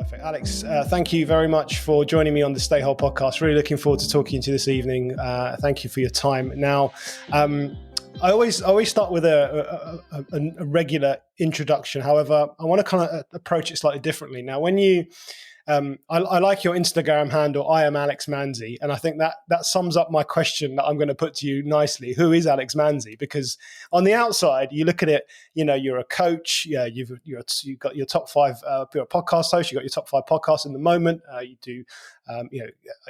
Perfect. Alex, thank you very much for joining me on the Stay Whole podcast. Really looking forward to talking to you this evening. Thank you for your time. Now, I always start with a regular introduction. However, I want to kind of approach it slightly differently. Now, when you I like your Instagram handle, I am Alex Manzi, and I think that sums up my question that I'm going to put to you nicely. Who is Alex Manzi? Because on the outside, you look at it, you're a coach. Yeah, you've got your top five. You're a podcast host. You've got your top five podcasts in the moment. You do,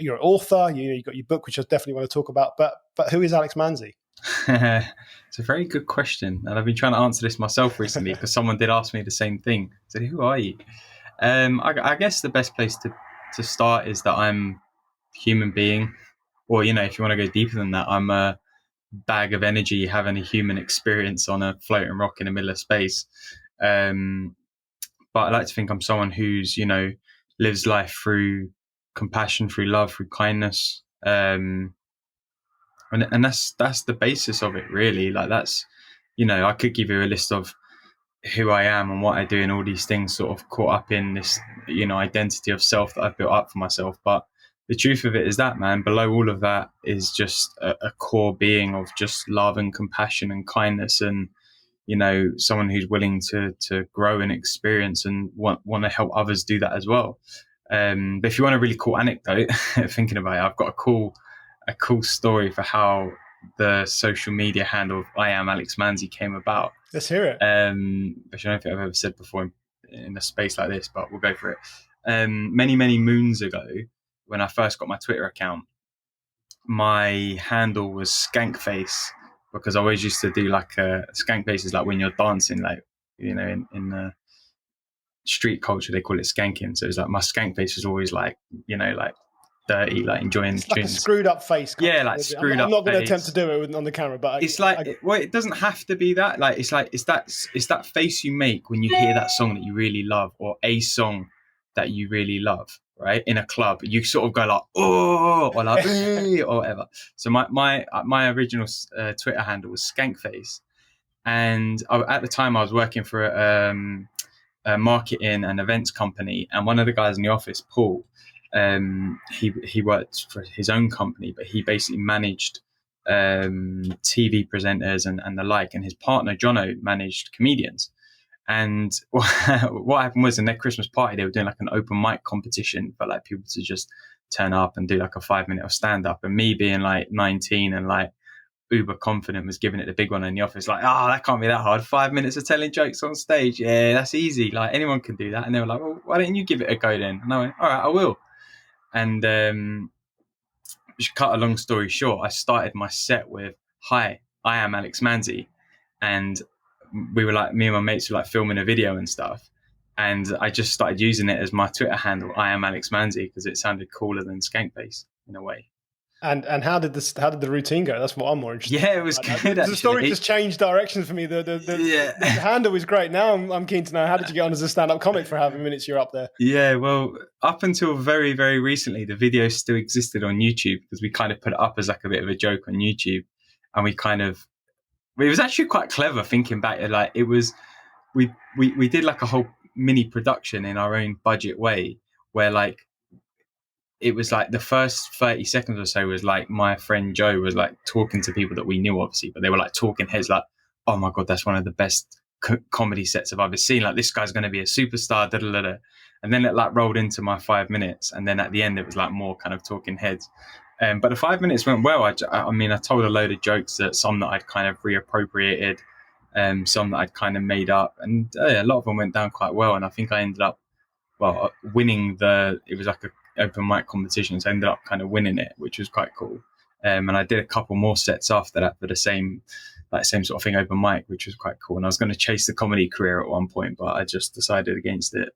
you're an author. You've got your book, which I definitely want to talk about. But who is Alex Manzi? It's a very good question, and I've been trying to answer this myself recently because someone did ask me the same thing. I said, "Who are you?" I guess the best place to start is that I'm a human being, or if you want to go deeper than that, I'm a bag of energy having a human experience on a floating rock in the middle of space. But I like to think I'm someone who's lives life through compassion, through love, through kindness, and that's the basis of it, really. Like that's I could give you a list of who I am and what I do and all these things sort of caught up in this, identity of self that I've built up for myself. But the truth of it is that, man, below all of that is just a core being of just love and compassion and kindness and, someone who's willing to grow and experience and want to help others do that as well. But if you want a really cool anecdote, thinking about it, I've got a cool story for how the social media handle of I am Alex Manzi came about. Let's hear it. Which I don't think I've ever said before in a space like this, but we'll go for it. Many moons ago, when I first got my Twitter account, my handle was Skankface because I always used to do like Skankface is like when you're dancing, like in the street culture they call it skanking. So it's like my Skankface was always like like dirty, like enjoying it's like tunes. A screwed up face. Yeah, like screwed up. I'm not going to attempt to do it on the camera, but it's it doesn't have to be that. Like it's that face you make when you hear that song that you really love, or a song that you really love, right? In a club, you sort of go like oh, or like or whatever. So my original Twitter handle was Skankface, and at the time I was working for a marketing and events company, and one of the guys in the office, Paul. He worked for his own company, but he basically managed TV presenters and the like, and his partner Jono managed comedians. And what happened was in their Christmas party they were doing like an open mic competition for like people to just turn up and do like a 5 minute of stand up, and me being like 19 and like uber confident was giving it the big one in the office, like, that can't be that hard, 5 minutes of telling jokes on stage, yeah, that's easy, like anyone can do that. And they were like, well, why don't you give it a go then? And I went, all right, I will. And to cut a long story short, I started my set with, hi, I am Alex Manzi. And we were like, me and my mates were like filming a video and stuff. And I just started using it as my Twitter handle, I am Alex Manzi, because it sounded cooler than Skankface in a way. And how did the routine go? That's what I'm more interested in. Yeah, it was good. The story just changed directions for me. The handle was great. Now I'm keen to know, how did you get on as a stand-up comic for however minutes you're up there? Yeah, well, up until very, very recently, the video still existed on YouTube because we kind of put it up as like a bit of a joke on YouTube. And it was actually quite clever thinking back. Like it was, we did like a whole mini production in our own budget way where like, it was like the first 30 seconds or so was like my friend Joe was like talking to people that we knew, obviously, but they were like talking heads like, oh my God, that's one of the best comedy sets I've ever seen. Like this guy's going to be a superstar, da da da da. And then it like rolled into my 5 minutes. And then at the end, it was like more kind of talking heads. But the 5 minutes went well. I told a load of jokes, that some that I'd kind of reappropriated, some that I'd kind of made up. And a lot of them went down quite well. And I think I ended up, winning it was like a open mic competition, so I ended up kind of winning it, which was quite cool. And I did a couple more sets after that for the same sort of thing, open mic, which was quite cool. And I was going to chase the comedy career at one point, but I just decided against it.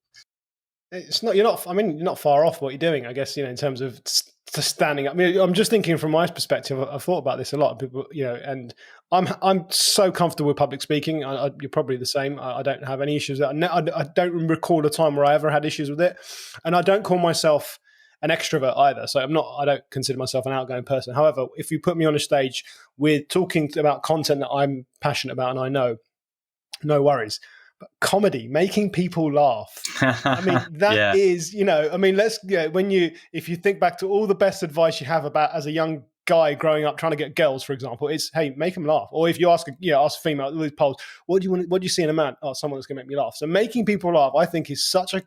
You're not far off what you're doing, I guess, in terms of standing up. I mean, I'm just thinking from my perspective, I've thought about this a lot. People, and I'm so comfortable with public speaking. You're probably the same. I don't have any issues. I don't recall a time where I ever had issues with it. And I don't call myself an extrovert either. So I don't consider myself an outgoing person. However, if you put me on a stage, we're talking about content that I'm passionate about and I know, no worries. comedy, making people laugh. I mean, that Yeah. is, I mean, if you think back to all the best advice you have about as a young guy growing up trying to get girls, for example, it's, hey, make them laugh. Or if you ask a female with polls, what do you see in a man? Oh, someone that's going to make me laugh. So making people laugh, I think, is such a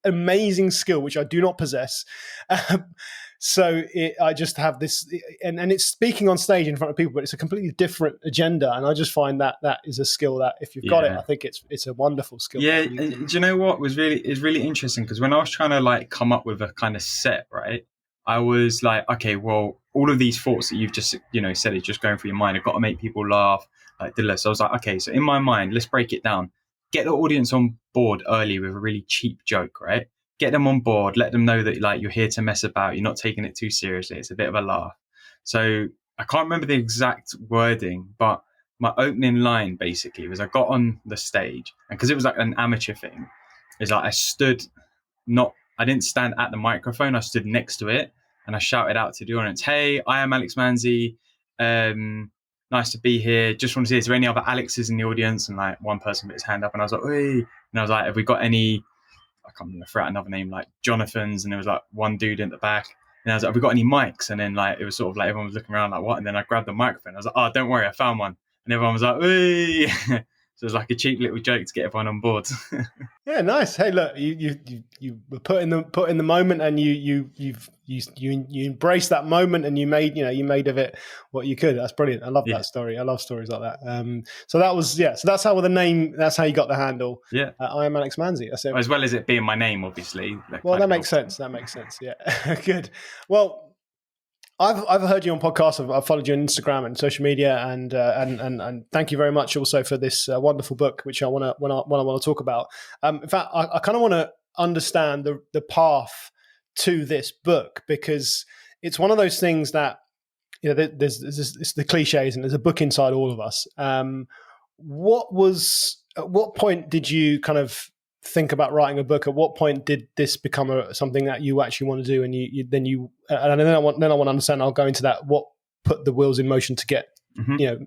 amazing skill, which I do not possess. I just have this, and it's speaking on stage in front of people, but it's a completely different agenda. And I just find that is a skill that if you've got it, I think it's a wonderful skill. Yeah. Do you know what is really interesting? Because when I was trying to like come up with a kind of set, right, I was like, okay, well, all of these thoughts that you've just, said is just going through your mind. I've got to make people laugh. Like, so I was like, okay, so in my mind, let's break it down. Get the audience on board early with a really cheap joke, right? Get them on board. Let them know that like you're here to mess about. You're not taking it too seriously. It's a bit of a laugh. So I can't remember the exact wording, but my opening line basically was I got on the stage, and because it was like an amateur thing, is like I didn't stand at the microphone. I stood next to it and I shouted out to the audience, "Hey, I am Alex Manzi. Nice to be here. Just want to see, is there any other Alexes in the audience?" And like one person put his hand up, and I was like, "Hey," and I was like, "Have we got any?" I can't remember, throw out another name like Jonathan's, and there was like one dude in the back. And I was like, "Have we got any mics?" And then like it was sort of like everyone was looking around like, "What?" And then I grabbed the microphone. I was like, "Oh, don't worry, I found one." And everyone was like, "Hey!" So it was like a cheap little joke to get everyone on board. Yeah, nice. Hey, look, you were put in the moment, and you embraced that moment, and you made of it what you could. That's brilliant. I love that story. I love stories like that. So that's how that's how you got the handle. Yeah, I am Alex Manzi. as well as it being my name, obviously. Well, that makes sense. That makes sense. Yeah, good. Well, I've heard you on podcasts. I've followed you on Instagram and social media, and thank you very much also for this wonderful book, which I want to talk about. In fact, I kind of want to understand the path to this book, because it's one of those things that there's it's the cliches, and there's a book inside all of us. At what point did you kind of think about writing a book? At what point did this become something that you actually want to do? And then I want to understand. I'll go into that. What put the wheels in motion to get,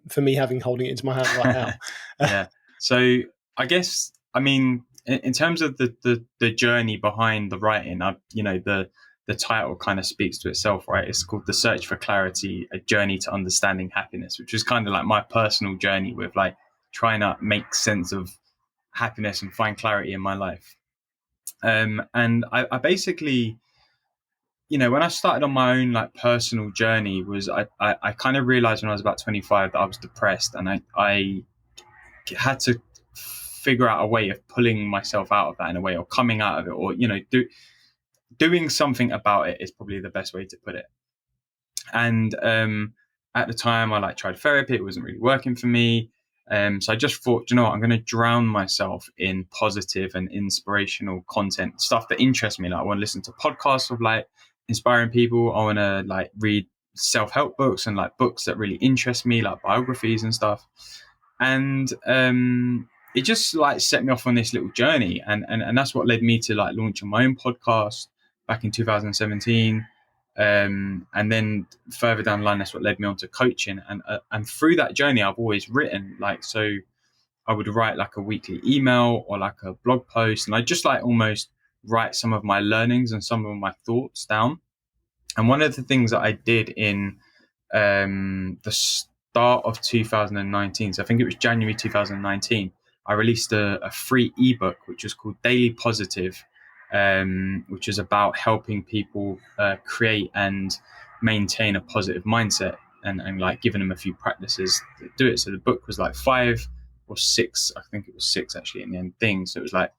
for me holding it into my hand right now. Yeah. So I guess, I mean, in terms of the journey behind the writing, the title kind of speaks to itself, right? It's called The Search for Clarity, A Journey to Understanding Happiness, which is kind of like my personal journey with like trying to make sense of happiness and find clarity in my life. And I basically, when I started on my own like personal journey, was I kind of realized when I was about 25 that I was depressed, and I had to figure out a way of pulling myself out of that in a way, or coming out of it, or doing something about it is probably the best way to put it. And at the time, I like tried therapy. It wasn't really working for me. So I just thought, I'm going to drown myself in positive and inspirational content, stuff that interests me. Like I want to listen to podcasts of like inspiring people. I want to like read self-help books and like books that really interest me, like biographies and stuff. And it just like set me off on this little journey. And that's what led me to like launching my own podcast back in 2017. And then further down the line, that's what led me on to coaching. And through that journey, I've always written, like, so I would write like a weekly email or like a blog post, and I just like almost write some of my learnings and some of my thoughts down. And one of the things that I did in the start of 2019, so I think it was January 2019, I released a free ebook which was called Daily Positive, which is about helping people create and maintain a positive mindset, and like giving them a few practices to do it. So the book was like 5 or 6, I think it was 6 actually in the end thing. So it was like,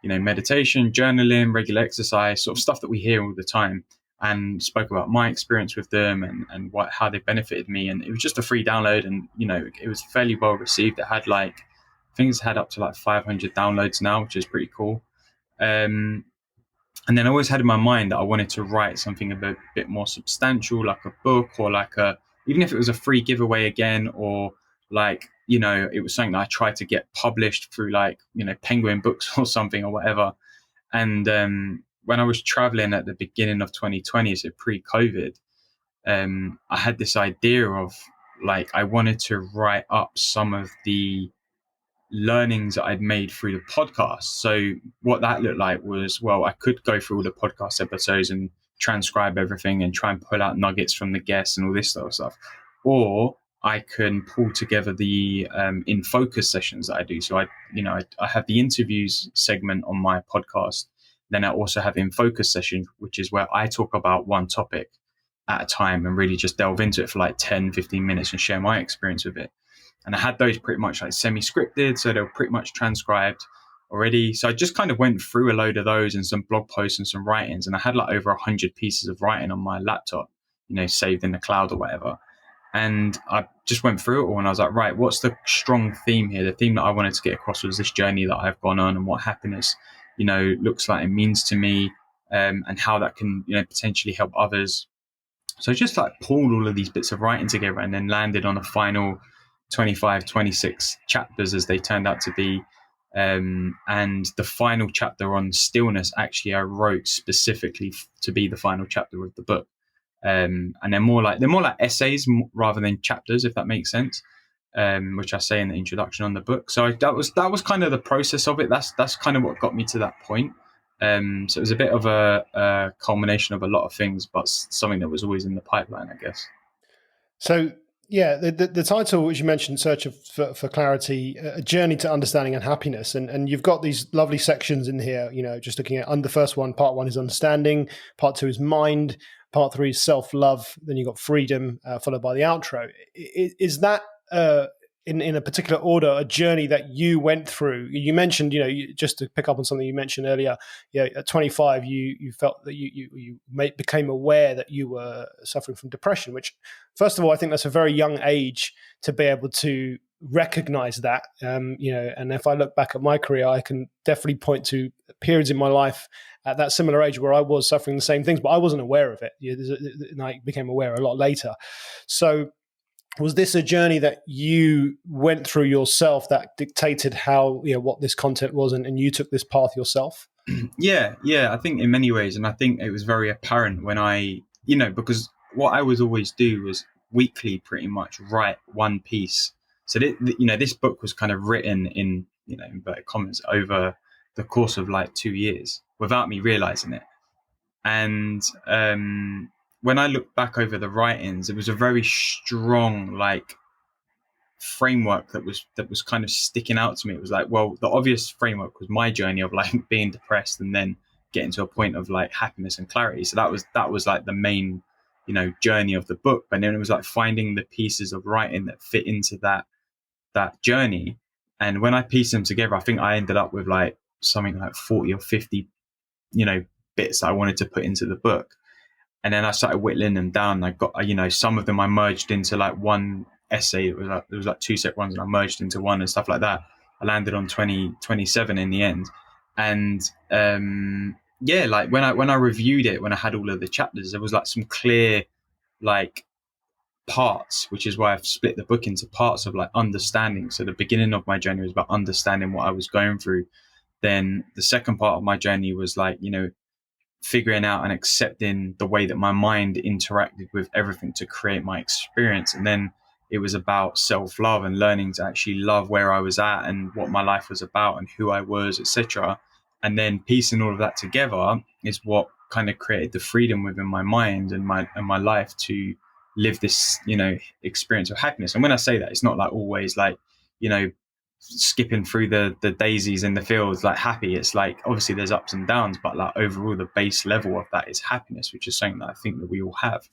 meditation, journaling, regular exercise, sort of stuff that we hear all the time, and spoke about my experience with them and how they benefited me. And it was just a free download, and it was fairly well received. It had like, I think it's had up to like 500 downloads now, which is pretty cool. And then I always had in my mind that I wanted to write something a bit more substantial, like a book, or like even if it was a free giveaway again, or like, it was something that I tried to get published through like, Penguin Books or something or whatever. And when I was traveling at the beginning of 2020, so pre-COVID, I had this idea of like, I wanted to write up some of the learnings that I'd made through the podcast. So what that looked like was, well, I could go through all the podcast episodes and transcribe everything and try and pull out nuggets from the guests and all this sort of stuff. Or I can pull together the in focus sessions that I do. So I have the interviews segment on my podcast. Then I also have in focus sessions, which is where I talk about one topic at a time and really just delve into it for like 10, 15 minutes and share my experience with it. And I had those pretty much like semi-scripted, so they were pretty much transcribed already. So I just kind of went through a load of those and some blog posts and some writings, and I had like over 100 pieces of writing on my laptop, saved in the cloud or whatever. And I just went through it all, and I was like, right, what's the strong theme here? The theme that I wanted to get across was this journey that I've gone on and what happiness, looks like and means to me, and how that can, potentially help others. So I just like pulled all of these bits of writing together and then landed on a final 25, 26 chapters as they turned out to be. And the final chapter on stillness, actually, I wrote specifically to be the final chapter of the book. And they're more like essays rather than chapters, if that makes sense. Which I say in the introduction on the book. So that was kind of the process of it. That's kind of what got me to that point. So it was a bit of a culmination of a lot of things, but something that was always in the pipeline, I guess. So, yeah, the title, which you mentioned, Search for Clarity, A Journey to Understanding and Happiness. And you've got these lovely sections in here, just looking at the first one. Part 1 is understanding, part 2 is mind, part 3 is self-love, then you've got freedom, followed by the outro. Is that in a particular order, a journey that you went through? You mentioned, just to pick up on something you mentioned earlier, at 25, you felt that you became aware that you were suffering from depression, which, first of all, I think that's a very young age to be able to recognize that. And if I look back at my career, I can definitely point to periods in my life at that similar age where I was suffering the same things, but I wasn't aware of it. And I became aware a lot later. So, was this a journey that you went through yourself that dictated how, what this content was, and you took this path yourself? Yeah, I think in many ways. And I think it was very apparent when I, because what I would always do was weekly pretty much write one piece. So, this book was kind of written in, inverted commas, over the course of like 2 years without me realizing it. And when I look back over the writings, it was a very strong framework that was kind of sticking out to me. It was like, well, the obvious framework was my journey of like being depressed and then getting to a point of like happiness and clarity. So that was like the main, journey of the book. But then it was like finding the pieces of writing that fit into that journey. And when I pieced them together, I think I ended up with like something like 40 or 50, bits that I wanted to put into the book. And then I started whittling them down. I got, some of them I merged into like one essay. It was like two separate ones and I merged into one and stuff like that. I landed on 27 in the end. And like when I reviewed it, when I had all of the chapters, there was like some clear like parts, which is why I've split the book into parts of like understanding. So the beginning of my journey was about understanding what I was going through. Then the second part of my journey was like, figuring out and accepting the way that my mind interacted with everything to create my experience. And then it was about self-love and learning to actually love where I was at and what my life was about and who I was, etc. And then piecing all of that together is what kind of created the freedom within my mind and my life to live this, experience of happiness. And when I say that, it's not like always like, skipping through the daisies in the fields like happy. It's like obviously there's ups and downs, but like overall the base level of that is happiness, which is something that I think that we all have.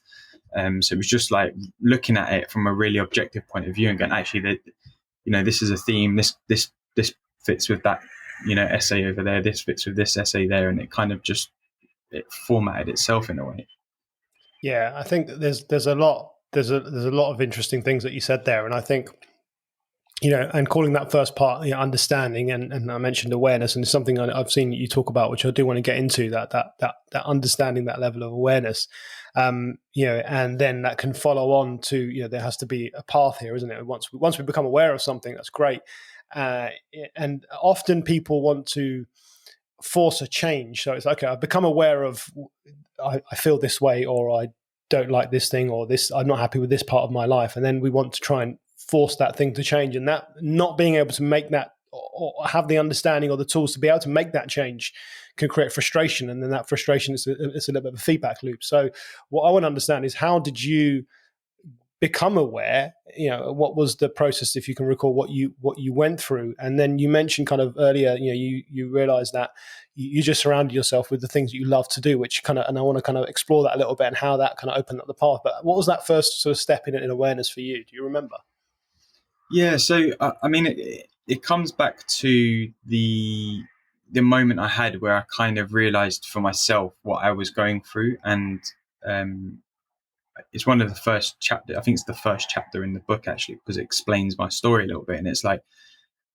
So it was just like looking at it from a really objective point of view and going, actually, that this is a theme. This fits with that essay over there. This fits with this essay there, and it kind of just it formatted itself in a way. Yeah, I think there's a lot of interesting things that you said there, and I think, and calling that first part, understanding, and I mentioned awareness, and it's something I've seen you talk about, which I do want to get into, that understanding, that level of awareness, and then that can follow on to, there has to be a path here, isn't it? Once we become aware of something, that's great, and often people want to force a change. So it's like, okay, I've become aware of, I feel this way, or I don't like this thing, or this, I'm not happy with this part of my life, and then we want to try and force that thing to change, and that not being able to make that or have the understanding or the tools to be able to make that change can create frustration, and then that frustration is it's a little bit of a feedback loop. So what I want to understand is, how did you become aware? What was the process, if you can recall what you went through? And then you mentioned kind of earlier, you realized that you just surrounded yourself with the things that you love to do, which kind of, and I want to kind of explore that a little bit and how that kind of opened up the path. But what was that first sort of step in awareness for you? Do you remember? Yeah, so I mean, it comes back to the moment I had where I kind of realized for myself what I was going through, and um, it's one of the first chapter. I think it's the first chapter in the book, actually, because it explains my story a little bit. And it's like,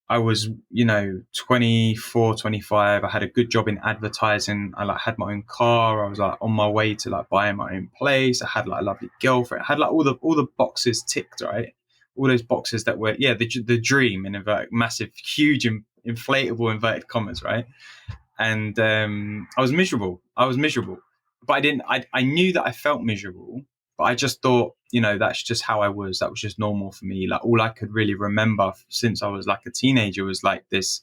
I was, 24, 25. I had a good job in advertising. I had my own car. I was on my way to buying my own place. I had a lovely girlfriend. I had all the boxes ticked, right? All those boxes that were, the dream, in massive, huge, inflatable inverted commas, right? And I was miserable. But I didn't. I knew that I felt miserable, but I just thought, that's just how I was. That was just normal for me. All I could really remember since I was a teenager was this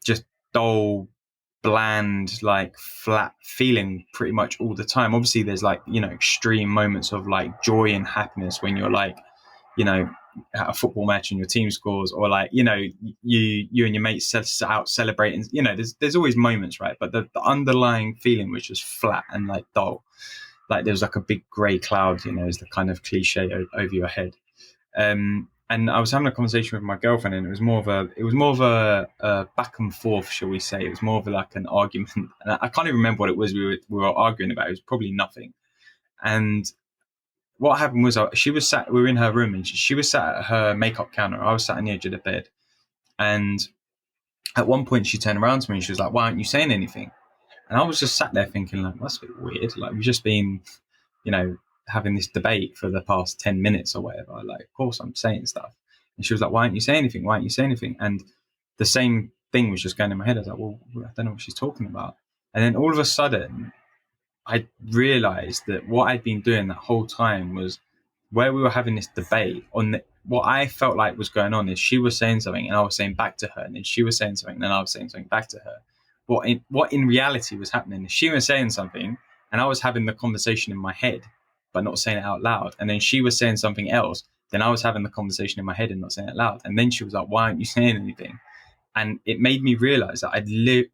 just dull, bland, flat feeling pretty much all the time. Obviously, there's extreme moments of joy and happiness when you're at a football match and your team scores, or you and your mates out celebrating. There's always moments, right? But the underlying feeling was just flat and dull. There was a big grey cloud, is the kind of cliche over your head. And I was having a conversation with my girlfriend, and it was more of a back and forth, shall we say? It was more of an argument, and I can't even remember what it was we were arguing about. It was probably nothing. And what happened was, we were in her room, and she was sat at her makeup counter. I was sat on the edge of the bed, and at one point she turned around to me and she was like, "Why aren't you saying anything?" And I was just sat there thinking, that's a bit weird. We've just been, having this debate for the past 10 minutes or whatever. Of course I'm saying stuff. And she was like, "Why aren't you saying anything? Why aren't you saying anything?" And the same thing was just going in my head. I was like, well, I don't know what she's talking about. And then all of a sudden, I realized that what I'd been doing that whole time was, where we were having this debate on what I felt like was going on, is she was saying something and I was saying back to her, and then she was saying something and then I was saying something back to her. What in reality was happening is, she was saying something and I was having the conversation in my head but not saying it out loud, and then she was saying something else, then I was having the conversation in my head and not saying it loud, and then she was like, "Why aren't you saying anything?" And it made me realize that I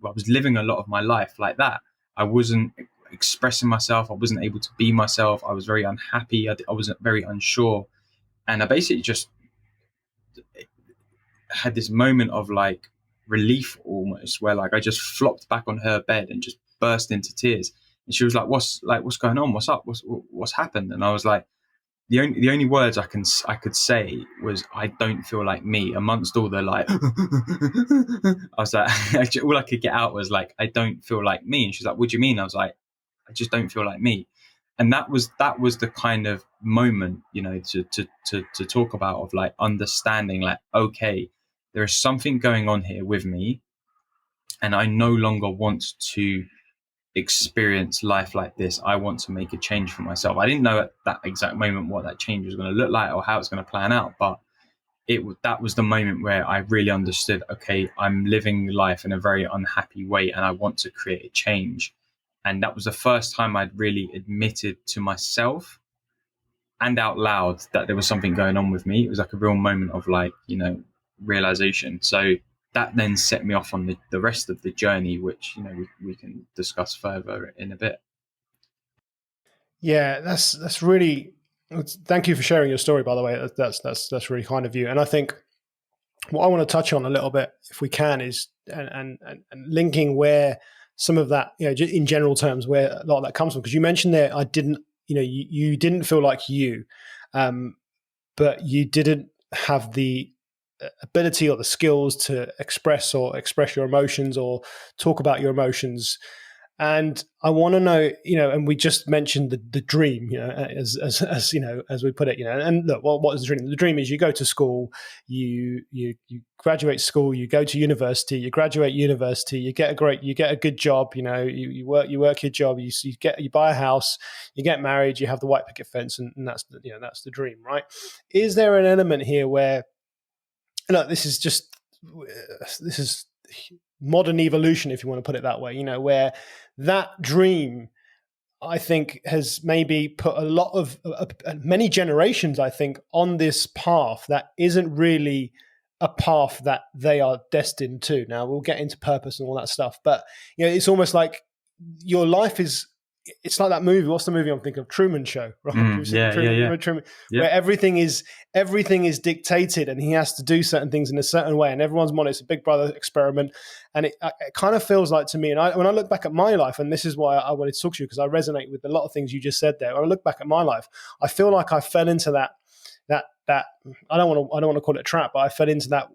was living a lot of my life like that. I wasn't expressing myself. I wasn't able to be myself. I was very unhappy. I was very unsure. And I basically just had this moment of relief almost, where I just flopped back on her bed and just burst into tears. And she was like, what's going on? What's up? What's happened? And I was like, the only words I could say was, "I don't feel like me," amongst all the I was like, all I could get out was "I don't feel like me." And she's like, "What do you mean?" I was like, "I just don't feel like me." And that was the kind of moment, to talk about, of understanding, okay, there is something going on here with me, and I no longer want to experience life like this. I want to make a change for myself. I didn't know at that exact moment what that change was going to look like or how it's going to plan out, but that was the moment where I really understood, okay, I'm living life in a very unhappy way and I want to create a change. And that was the first time I'd really admitted to myself and out loud that there was something going on with me. It was a real moment of realization. So that then set me off on the rest of the journey, which we can discuss further in a bit. Yeah, that's really. Thank you for sharing your story, by the way. That's really kind of you. And I think what I want to touch on a little bit, if we can, is and linking where some of that, in general terms, where a lot of that comes from. Because you mentioned there, I didn't, you didn't feel like you, but you didn't have the ability or the skills to express your emotions or talk about your emotions. And I want to know, and we just mentioned the dream, as we put it, and look, what is the dream? The dream is, you go to school, you graduate school, you go to university, you graduate university, you get a good job, you work your job, you buy a house, you get married, you have the white picket fence, and that's the dream, right? Is there an element here where, look, this is just, this is modern evolution, if you want to put it that way, where that dream, I think, has maybe put a lot of many generations, I think, on this path that isn't really a path that they are destined to. Now we'll get into purpose and all that stuff, but it's almost like your life is. It's like that movie. What's the movie I'm thinking of? Truman Show, right? Truman, where everything is dictated, and he has to do certain things in a certain way, and everyone's on it's a Big Brother experiment, and it kind of feels like to me. And when I look back at my life, and this is why I wanted to talk to you, because I resonate with a lot of things you just said there. When I look back at my life, I feel like I fell into that I don't want to call it a trap, but I fell into that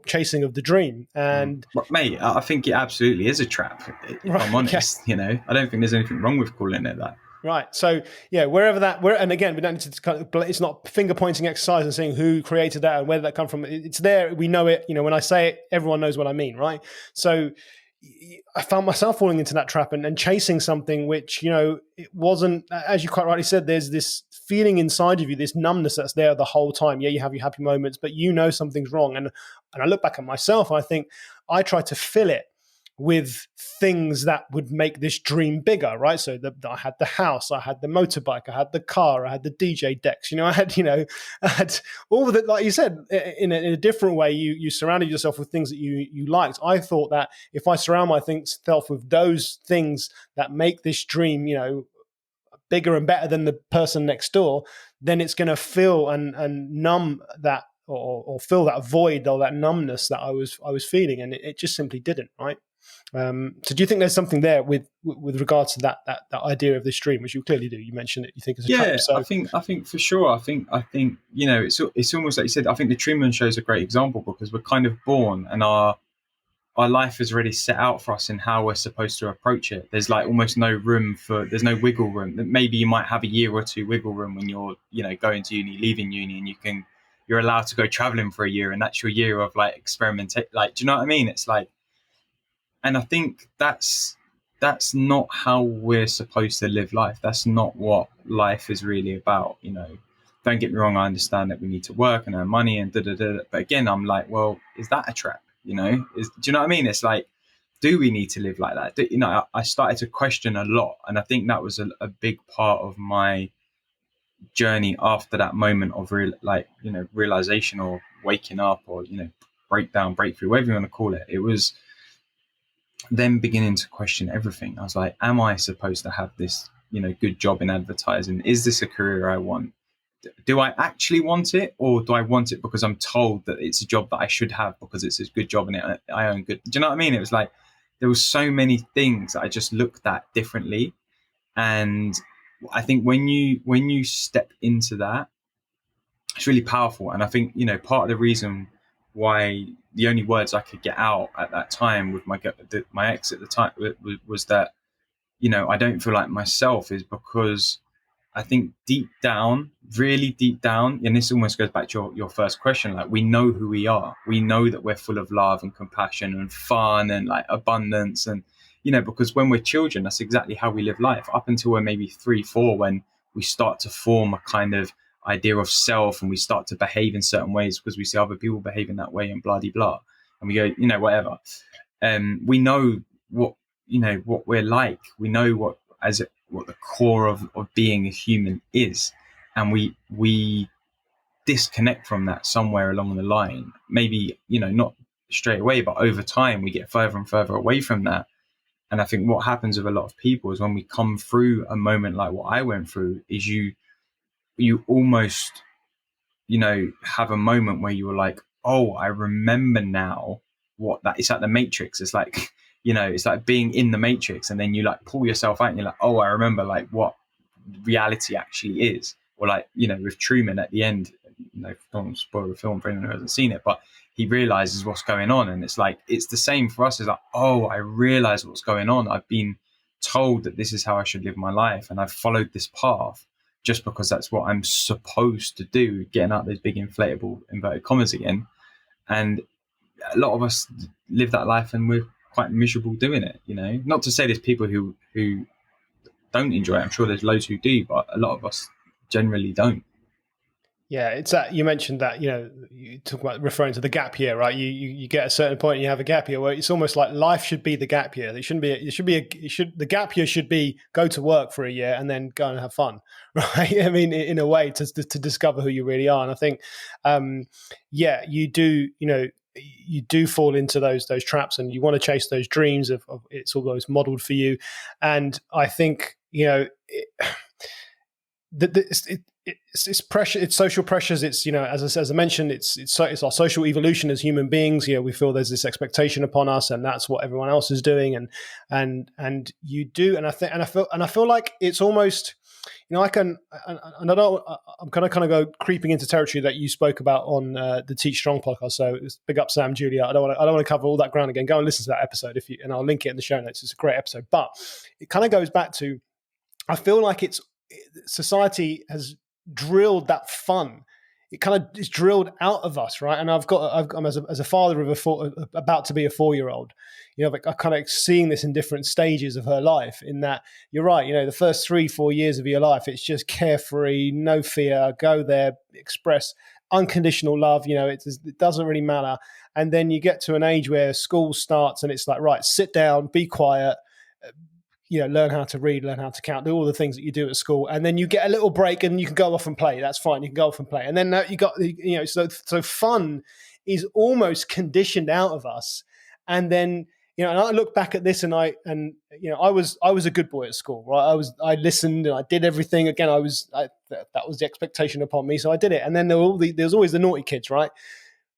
chasing of the dream. And mate, I think it absolutely is a trap. If I'm honest, I don't think there's anything wrong with calling it that. Right. So and again, we don't need to it's not finger pointing exercise and saying who created that and where did that come from. It's there. We know it. When I say it, everyone knows what I mean. Right. So I found myself falling into that trap and chasing something which, it wasn't, as you quite rightly said, there's this feeling inside of you, this numbness that's there the whole time. Yeah, you have your happy moments, but something's wrong. And I look back at myself and I think I tried to fill it with things that would make this dream bigger, right? So I had the house, I had the motorbike, I had the car, I had the DJ decks. I had all of it. Like you said, in a different way, you surrounded yourself with things that you liked. I thought that if I surround myself with those things that make this dream, bigger and better than the person next door, then it's going to fill and numb that or fill that void or that numbness that I was feeling, and it just simply didn't, right? So do you think there's something there with regards to that idea of this dream, which you clearly do? You mentioned it. You think it's a trap. So I think for sure. I think it's almost like you said. I think the Truman Show is a great example because we're kind of born and our life is already set out for us in how we're supposed to approach it. There's like almost there's no wiggle room. Maybe you might have a year or two wiggle room when you're going to uni, leaving uni, and you're allowed to go traveling for a year, and that's your year of like experimentate. Like, do you know what I mean? It's like. And I think that's not how we're supposed to live life. That's not what life is really about. Don't get me wrong. I understand that we need to work and earn money and But again, I'm like, well, is that a trap? Do you know what I mean? It's like, do we need to live like that? I started to question a lot. And I think that was a big part of my journey after that moment of realization or waking up or, breakdown, breakthrough, whatever you want to call it. It was then beginning to question everything. I was like, am I supposed to have this, good job in advertising? Is this a career I want? Do I actually want it, or do I want it because I'm told that it's a job that I should have because it's a good job and I earn good? Do you know what I mean? It was like, there was so many things that I just looked at differently. And I think when you step into that, it's really powerful. And I think, part of the reason why the only words I could get out at that time with my ex at the time was that, I don't feel like myself, is because I think deep down, really deep down, and this almost goes back to your first question, like we know who we are. We know that we're full of love and compassion and fun and like abundance. And, because when we're children, that's exactly how we live life up until we're maybe 3, 4, when we start to form a kind of idea of self and we start to behave in certain ways because we see other people behaving that way and blah, blah, blah. And we go, whatever. We know what we're like. We know what the core of being a human is. And we disconnect from that somewhere along the line. Maybe, not straight away, but over time we get further and further away from that. And I think what happens with a lot of people is when we come through a moment like what I went through, is you almost, have a moment where you were like, oh, I remember now what that is. Like the Matrix. It's like, it's like being in the Matrix, and then you like pull yourself out and you're like, oh, I remember like what reality actually is. Or like, with Truman at the end, don't spoil the film for anyone who hasn't seen it, but he realizes what's going on. And it's like, it's the same for us. It's like, oh, I realize what's going on. I've been told that this is how I should live my life, and I've followed this path just because that's what I'm supposed to do, getting out those big inflatable inverted commas again. And a lot of us live that life and we're quite miserable doing it, not to say there's people who don't enjoy it. I'm sure there's loads who do, but a lot of us generally don't. Yeah, it's that you mentioned that, you talk about referring to the gap year, right? You get a certain point and you have a gap year where it's almost like life should be the gap year. It shouldn't be. The gap year should be go to work for a year and then go and have fun, right? I mean, in a way to discover who you really are. And I think, yeah, you do. You do fall into those traps, and you want to chase those dreams of it's almost modeled for you. And I think it's pressure, it's social pressures, it's as I mentioned, it's our social evolution as human beings. We feel there's this expectation upon us, and that's what everyone else is doing, and you do. And I feel like it's almost, I can, and I don't, I'm kind of go creeping into territory that you spoke about on the Teach Strong podcast. So big up Sam, Julia. I don't want to cover all that ground again. Go and listen to that episode and I'll link it in the show notes. It's a great episode, but it kind of goes back to, I feel like society has drilled that fun. It kind of is drilled out of us, right? And I'm as a father of about to be a 4-year-old. I'm kind of seeing this in different stages of her life. In that, you're right. The first 3-4 years of your life, it's just carefree, no fear. Go there, express unconditional love. It doesn't really matter. And then you get to an age where school starts, and it's like, right, sit down, be quiet. Learn how to read, learn how to count, do all the things that you do at school. And then you get a little break and you can go off and play. That's fine. You can go off and play. And then you got, so fun is almost conditioned out of us. And then, and I look back at this and I was a good boy at school, right? I listened and I did everything. Again, that was the expectation upon me. So I did it. And then there's always the naughty kids, right?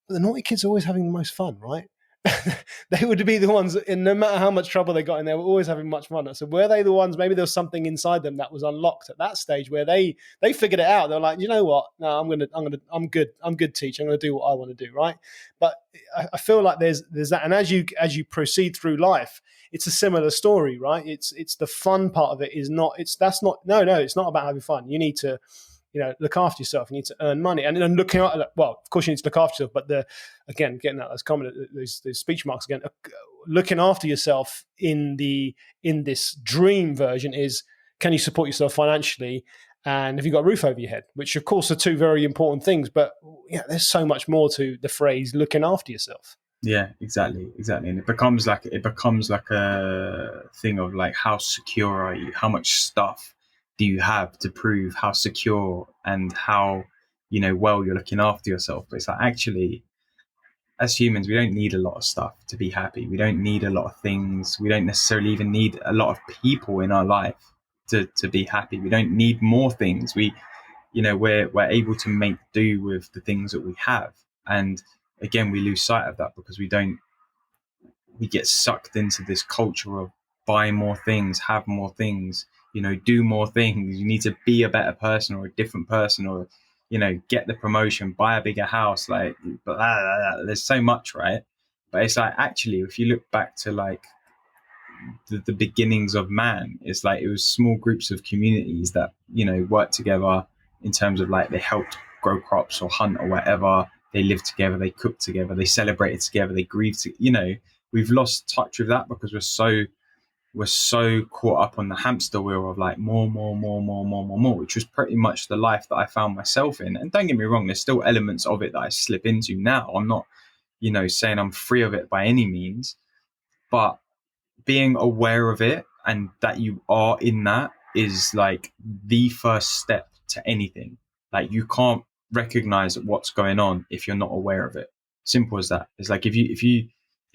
But the naughty kids are always having the most fun, right? They would be the ones, and no matter how much trouble they got in, they were always having much fun. So were they the ones? Maybe there was something inside them that was unlocked at that stage where they figured it out. They're like, you know what? No, I'm good. Teach. I'm gonna do what I want to do, right? But I feel like there's that, and as you proceed through life, it's a similar story, right? It's the fun part of it is not. It's not about having fun. You need to look after yourself. You need to earn money, and then looking at, well, of course you need to look after yourself, but getting that as comment, those speech marks again, looking after yourself in this dream version is, can you support yourself financially, and have you got a roof over your head, which of course are two very important things, but there's so much more to the phrase looking after yourself. Yeah, exactly. And it becomes like a thing of like, how secure are you? How much stuff do you have to prove how secure and how well you're looking after yourself? But it's like, actually, as humans, we don't need a lot of stuff to be happy. We don't need a lot of things. We don't necessarily even need a lot of people in our life to be happy. We don't need more things. We're able to make do with the things that we have. And again, we lose sight of that because we get sucked into this culture of buy more things, have more things, do more things. You need to be a better person or a different person, or, get the promotion, buy a bigger house. Like, but there's so much, right? But it's like, actually, if you look back to like the beginnings of man, it's like it was small groups of communities that worked together in terms of like they helped grow crops or hunt or whatever. They lived together, they cooked together, they celebrated together, they grieved we've lost touch with that because we're so caught up on the hamster wheel of like more, which was pretty much the life that I found myself in. And don't get me wrong, there's still elements of it that I slip into now. I'm not saying I'm free of it by any means, but being aware of it and that you are in that is like the first step to anything. Like, you can't recognize what's going on if you're not aware of it. Simple as that. It's like if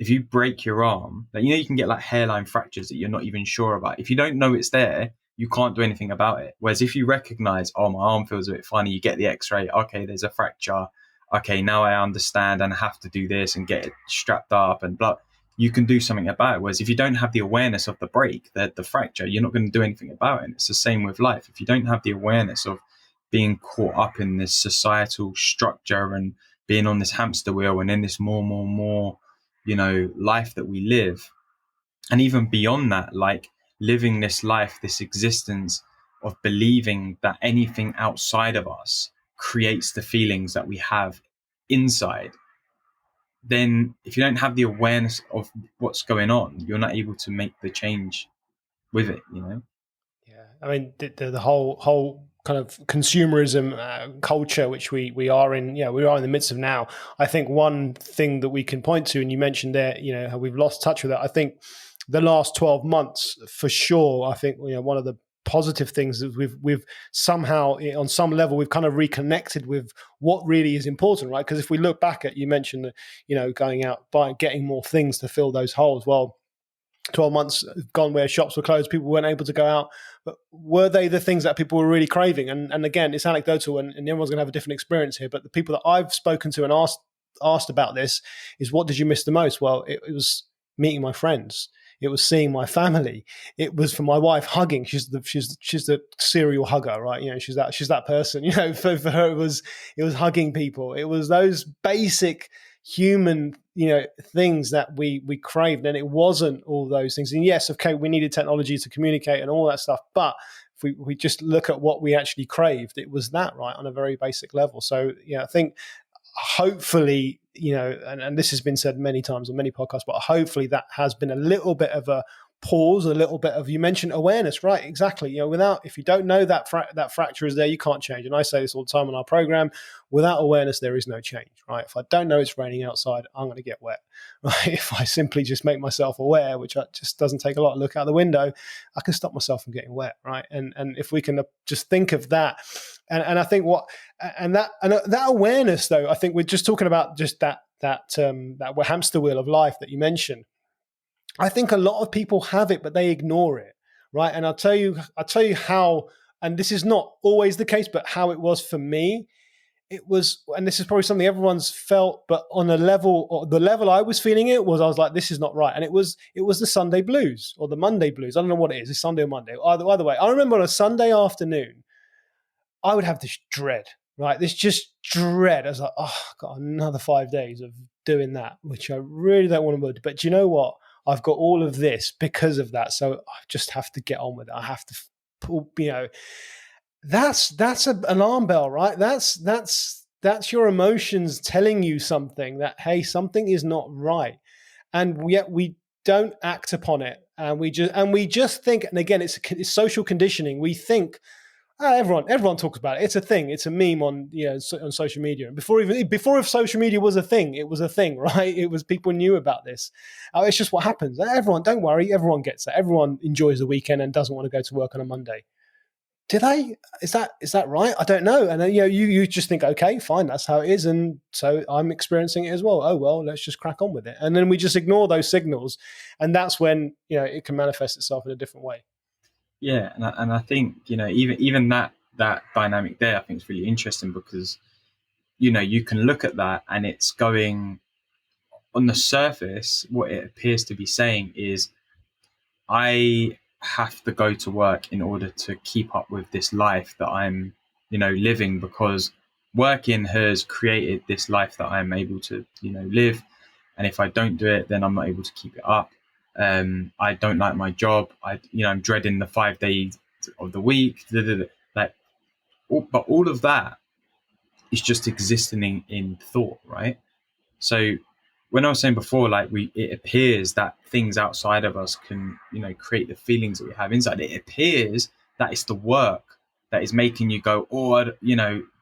you break your arm, like, you can get like hairline fractures that you're not even sure about. If you don't know it's there, you can't do anything about it. Whereas if you recognize, oh, my arm feels a bit funny, you get the x-ray, okay, there's a fracture, okay, now I understand and I have to do this and get it strapped up and blah, you can do something about it. Whereas if you don't have the awareness of the break, the fracture, you're not going to do anything about it. And it's the same with life. If you don't have the awareness of being caught up in this societal structure and being on this hamster wheel and in this more, life that we live, and even beyond that, like living this life, this existence of believing that anything outside of us creates the feelings that we have inside, then if you don't have the awareness of what's going on, you're not able to make the change with it, Yeah, I mean, the whole kind of consumerism culture, which we are in, we are in the midst of now. I think one thing that we can point to, and you mentioned there, how we've lost touch with it. I think the last 12 months, for sure, I think one of the positive things is we've somehow, on some level, we've kind of reconnected with what really is important, right? Because if we look back at, you mentioned, going out, getting more things to fill those holes. Well, 12 months gone where shops were closed, people weren't able to go out. But were they the things that people were really craving? And again, it's anecdotal, and everyone's going to have a different experience here. But the people that I've spoken to and asked about this is, what did you miss the most? Well, it was meeting my friends. It was seeing my family. It was, for my wife, hugging. She's the serial hugger, right? She's that person. For her, it was hugging people. It was those basic human, things that we craved, and it wasn't all those things. And yes, okay, we needed technology to communicate and all that stuff, but if we just look at what we actually craved, it was that, right, on a very basic level. So I think hopefully, and this has been said many times on many podcasts, but hopefully that has been a little bit of a pause, a little bit of, you mentioned awareness, right? Exactly. If you don't know that that fracture is there, you can't change. And I say this all the time on our program: without awareness, there is no change, right? If I don't know it's raining outside, I'm going to get wet, right? If I simply just make myself aware, which just doesn't take a lot to look out the window, I can stop myself from getting wet, right? And if we can just think of that, and I think that awareness, though, I think we're just talking about just that hamster wheel of life that you mentioned. I think a lot of people have it, but they ignore it, right? And I'll tell you how, and this is not always the case, but how it was for me. It was, and this is probably something everyone's felt, but on a level, or the level I was feeling it was, I was like, this is not right. And it was the Sunday blues or the Monday blues. I don't know what it is. It's Sunday or Monday. Either way, I remember on a Sunday afternoon, I would have this dread, right? This just dread. I was like, oh, I've got another 5 days of doing that, which I really don't want to do. But do you know what? I've got all of this because of that. So I just have to get on with it. I have to pull, that's an alarm bell, right? That's your emotions telling you something, that, hey, something is not right. And yet we don't act upon it. And we just think, and again, it's social conditioning. We think, everyone talks about it. It's a thing. It's a meme on on social media. And before if social media was a thing, it was a thing, right? It was, people knew about this. It's just what happens. Everyone, don't worry. Everyone gets that. Everyone enjoys the weekend and doesn't want to go to work on a Monday. Do they? Is that right? I don't know. And then you just think, okay, fine, that's how it is, and so I'm experiencing it as well. Oh well, let's just crack on with it. And then we just ignore those signals, and that's when it can manifest itself in a different way. Yeah, and I think even that dynamic there, I think is really interesting, because you can look at that and it's going, on the surface, what it appears to be saying is, I have to go to work in order to keep up with this life that I'm living, because working has created this life that I'm able to live, and if I don't do it, then I'm not able to keep it up. I don't like my job. I'm dreading the 5 days of the week. But all of that is just existing in thought, right? So when I was saying before, it appears that things outside of us can, create the feelings that we have inside. It appears that it's the work that is making you go,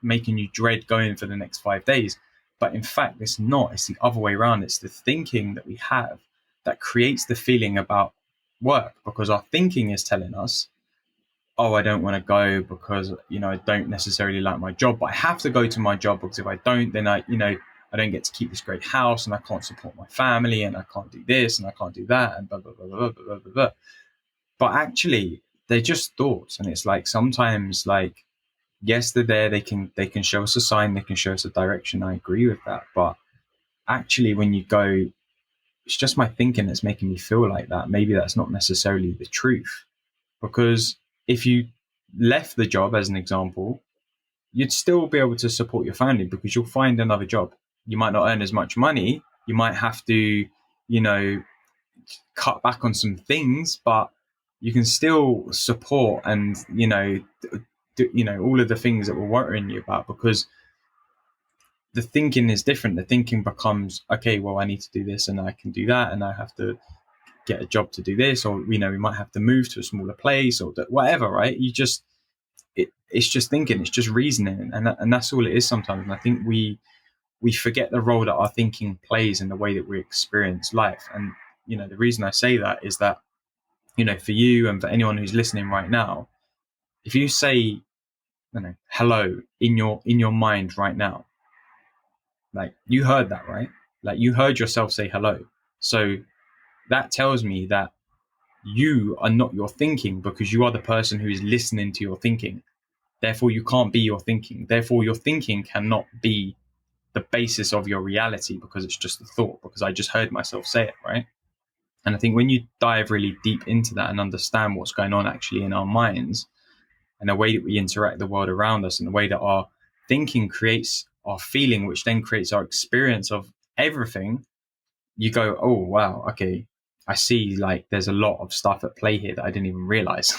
making you dread going for the next 5 days. But in fact, it's not. It's the other way around. It's the thinking that we have that creates the feeling about work, because our thinking is telling us, oh, I don't want to go because, I don't necessarily like my job, but I have to go to my job, because if I don't, then I don't get to keep this great house, and I can't support my family, and I can't do this, and I can't do that, and blah, blah, blah, blah, blah, blah, blah. But actually, they're just thoughts. And it's like, sometimes, yes, they're there. They can show us a sign. They can show us a direction. I agree with that. But actually, when you go, it's just my thinking that's making me feel like that. Maybe that's not necessarily the truth. Because if you left the job, as an example, you'd still be able to support your family, because you'll find another job. You might not earn as much money. You might have to, cut back on some things, but you can still support and, do all of the things that we're worrying you about, because the thinking is different. The thinking becomes, okay, well, I need to do this and I can do that, and I have to get a job to do this, or we might have to move to a smaller place, or whatever, right? It it's just thinking, it's just reasoning, and that's all it is sometimes. And I think we forget the role that our thinking plays in the way that we experience life. And the reason I say that is that for you and for anyone who's listening right now, if you say hello in your mind right now, like you heard that, right? Like you heard yourself say hello. So that tells me that you are not your thinking, because you are the person who is listening to your thinking. Therefore, you can't be your thinking. Therefore, your thinking cannot be the basis of your reality, because it's just a thought, because I just heard myself say it, right? And I think when you dive really deep into that and understand what's going on actually in our minds and the way that we interact with the world around us and the way that our thinking creates our feeling, which then creates our experience of everything, you go, oh, wow, okay, I see, like there's a lot of stuff at play here that I didn't even realize.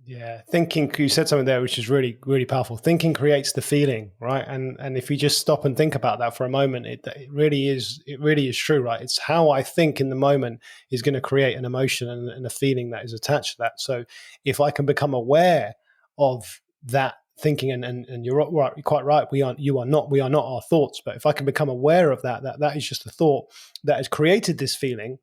Yeah, thinking. You said something there which is really, really powerful. Thinking creates the feeling, right? And if you just stop and think about that for a moment, it really is. It really is true, right? It's how I think in the moment is going to create an emotion and a feeling that is attached to that. So if I can become aware of that thinking, and you're right, you're quite right. We are not our thoughts. But if I can become aware of that is just a thought that has created this feeling,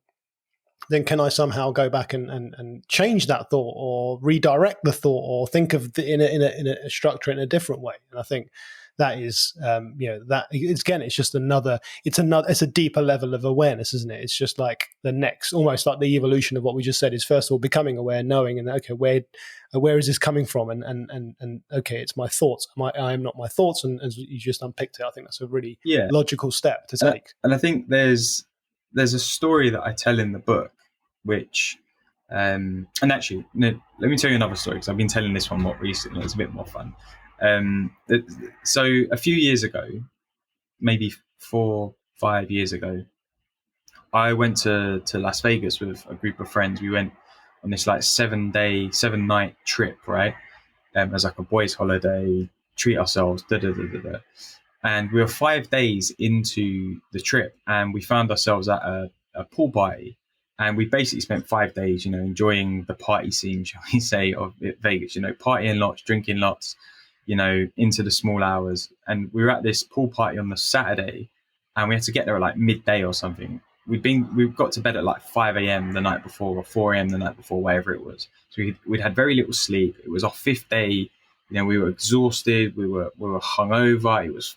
then can I somehow go back and change that thought, or redirect the thought, or think of in a structure in a different way? And I think that is, that again, it's just it's a deeper level of awareness, isn't it? It's just like the next, almost like the evolution of what we just said is, first of all, becoming aware, knowing, and okay, where is this coming from? And okay, it's my thoughts. I am not my thoughts. And as you just unpicked it, I think that's a really Yeah. logical step to take. And I think there's a story that I tell in the book, which, and actually, no, let me tell you another story, because I've been telling this one more recently. It's a bit more fun. So a few years ago, maybe 4-5 years ago, I went to Las Vegas with a group of friends. We went on this like 7-night trip, right? As like a boys' holiday, treat ourselves, da da da da da. And we were 5 days into the trip, and we found ourselves at a pool party. And we basically spent 5 days, enjoying the party scene, shall we say, of Vegas, partying lots, drinking lots, into the small hours. And we were at this pool party on the Saturday, and we had to get there at like midday or something. We got to bed at like 5 a.m. the night before, or 4 a.m. the night before, whatever it was. So we'd had very little sleep. It was our 5th day. We were exhausted. We were hungover. It was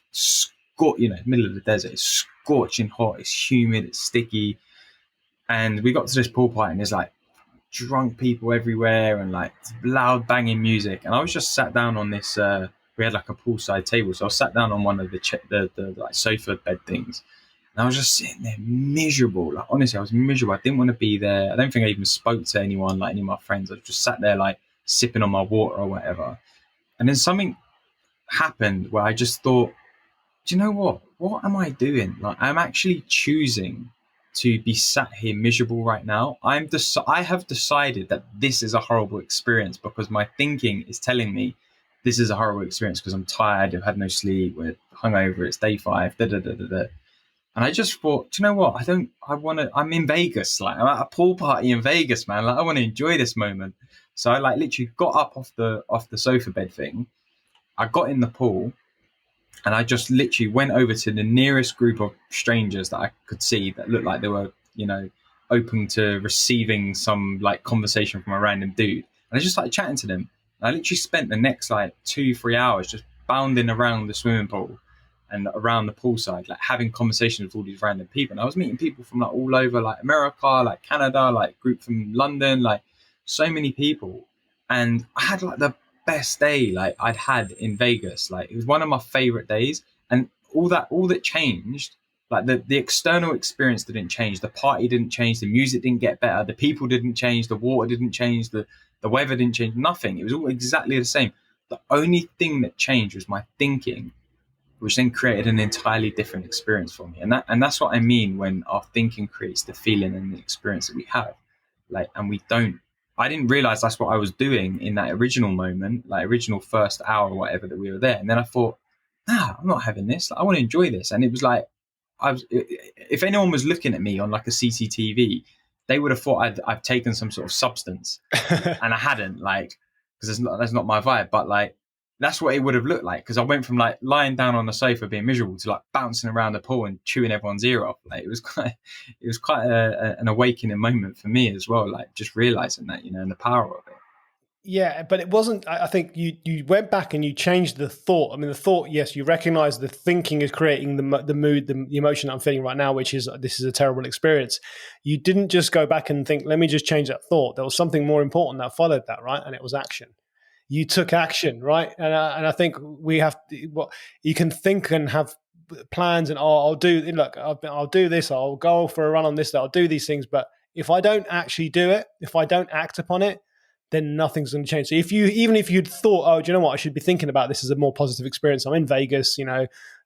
middle of the desert. It's scorching hot. It's humid. It's sticky. And we got to this pool party, and there's like drunk people everywhere, and like loud banging music. And I was just sat down on this. We had like a poolside table, so I sat down on one of the like sofa bed things, and I was just sitting there miserable. Like honestly, I was miserable. I didn't want to be there. I don't think I even spoke to anyone, like any of my friends. I just sat there like sipping on my water or whatever. And then something happened where I just thought, do you know what? What am I doing? Like, I'm actually choosing to be sat here miserable right now. I have decided that this is a horrible experience, because my thinking is telling me this is a horrible experience, because I'm tired, I've had no sleep, we're hungover, it's day 5, da da da da da. And I just thought, do you know what? I'm in Vegas. Like, I'm at a pool party in Vegas, man. Like, I want to enjoy this moment. So I like literally got up off the sofa bed thing. I got in the pool, and I just literally went over to the nearest group of strangers that I could see that looked like they were, open to receiving some like conversation from a random dude. And I just started chatting to them. And I literally spent the next like 2-3 hours just bounding around the swimming pool and around the poolside, like having conversations with all these random people. And I was meeting people from like all over, like America, like Canada, like group from London, like so many people. And I had like the best day like I'd had in Vegas. Like, it was one of my favorite days. And all that changed. Like the external experience didn't change. The party didn't change. The music didn't get better. The people didn't change. The water didn't change. The weather didn't change. Nothing. It was all exactly the same. The only thing that changed was my thinking, which then created an entirely different experience for me. And that's what I mean when our thinking creates the feeling and the experience that we have. Like, and I didn't realize that's what I was doing in that original moment, like original first hour or whatever that we were there. And then I thought, I'm not having this. Like, I want to enjoy this. And it was like, if anyone was looking at me on like a CCTV, they would have thought I've taken some sort of substance, and I hadn't. Like, because that's not my vibe. But like, that's what it would have looked like, because I went from like lying down on the sofa being miserable to like bouncing around the pool and chewing everyone's ear off. Like it was quite an awakening moment for me as well. Like just realizing that, and the power of it. Yeah, but it wasn't. I think you went back and you changed the thought. I mean, the thought, yes, you recognize the thinking is creating the mood, the emotion I'm feeling right now, which is this is a terrible experience. You didn't just go back and think, let me just change that thought. There was something more important that followed that, right? And it was action. You took action, right? And I think we have what you can think and have plans and I'll do. Look, I'll do this. I'll go for a run on this. I'll do these things. But if I don't actually do it, if I don't act upon it, then nothing's going to change. So even if you'd thought, oh, do you know what? I should be thinking about this as a more positive experience. I'm in Vegas,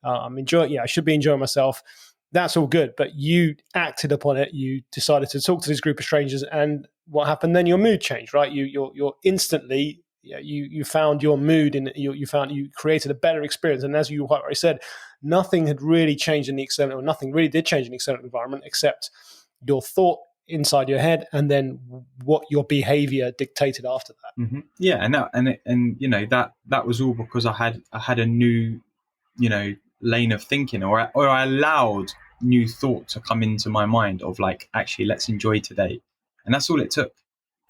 I'm enjoying. Yeah, I should be enjoying myself. That's all good. But you acted upon it. You decided to talk to this group of strangers, and what happened then? Your mood changed, right? You're instantly. Yeah, you found your mood and you created a better experience. And as you quite rightly said, nothing had really changed in the external, or nothing really did change in the external environment except your thought inside your head, and then what your behavior dictated after that. Mm-hmm. Yeah, that was all because I had a new, lane of thinking, or I allowed new thought to come into my mind of like, actually, let's enjoy today, and that's all it took.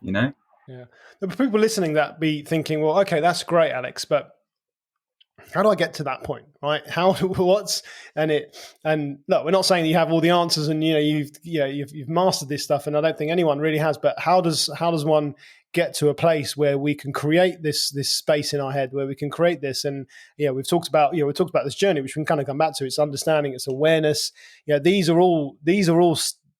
Yeah, there were people listening that be thinking, well, okay, that's great, Alex, but how do I get to that point, right? And look, we're not saying that you have all the answers and you've mastered this stuff, and I don't think anyone really has. But how does one get to a place where we can create this space in our head, where we can create this? And we've talked about this journey, which we can kind of come back to. It's understanding, it's awareness. These are all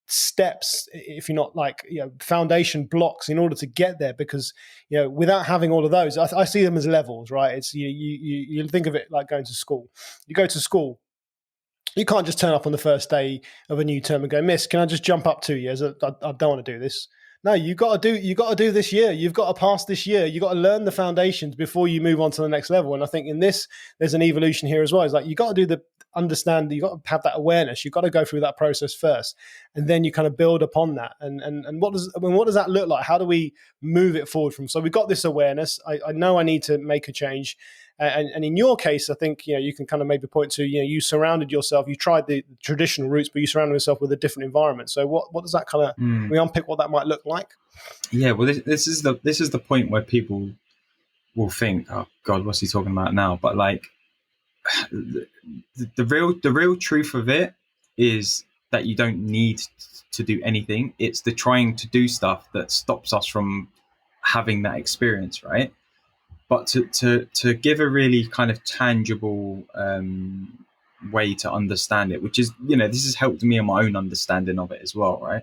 steps, if you're not like foundation blocks in order to get there, because without having all of those, I see them as levels, right? It's you think of it like going to school. You go to school, you can't just turn up on the first day of a new term and go, miss, can I just jump up 2 years? I don't want to do this. No, you got to do this year. You've got to pass this year. You got to learn the foundations before you move on to the next level. And I think in this, there's an evolution here as well. It's like you got to do understand. You got to have that awareness. You've got to go through that process first, and then you kind of build upon that. And what does that look like? How do we move it forward from? So we've got this awareness. I know I need to make a change. And in your case, I think you can kind of maybe point to you surrounded yourself. You tried the traditional routes, but you surrounded yourself with a different environment. So what does that kind of we unpick what that might look like? Yeah, well, this is the point where people will think, oh God, what's he talking about now? But like the real truth of it is that you don't need to do anything. It's the trying to do stuff that stops us from having that experience, right? But to give a really kind of tangible way to understand it, which is, this has helped me in my own understanding of it as well, right?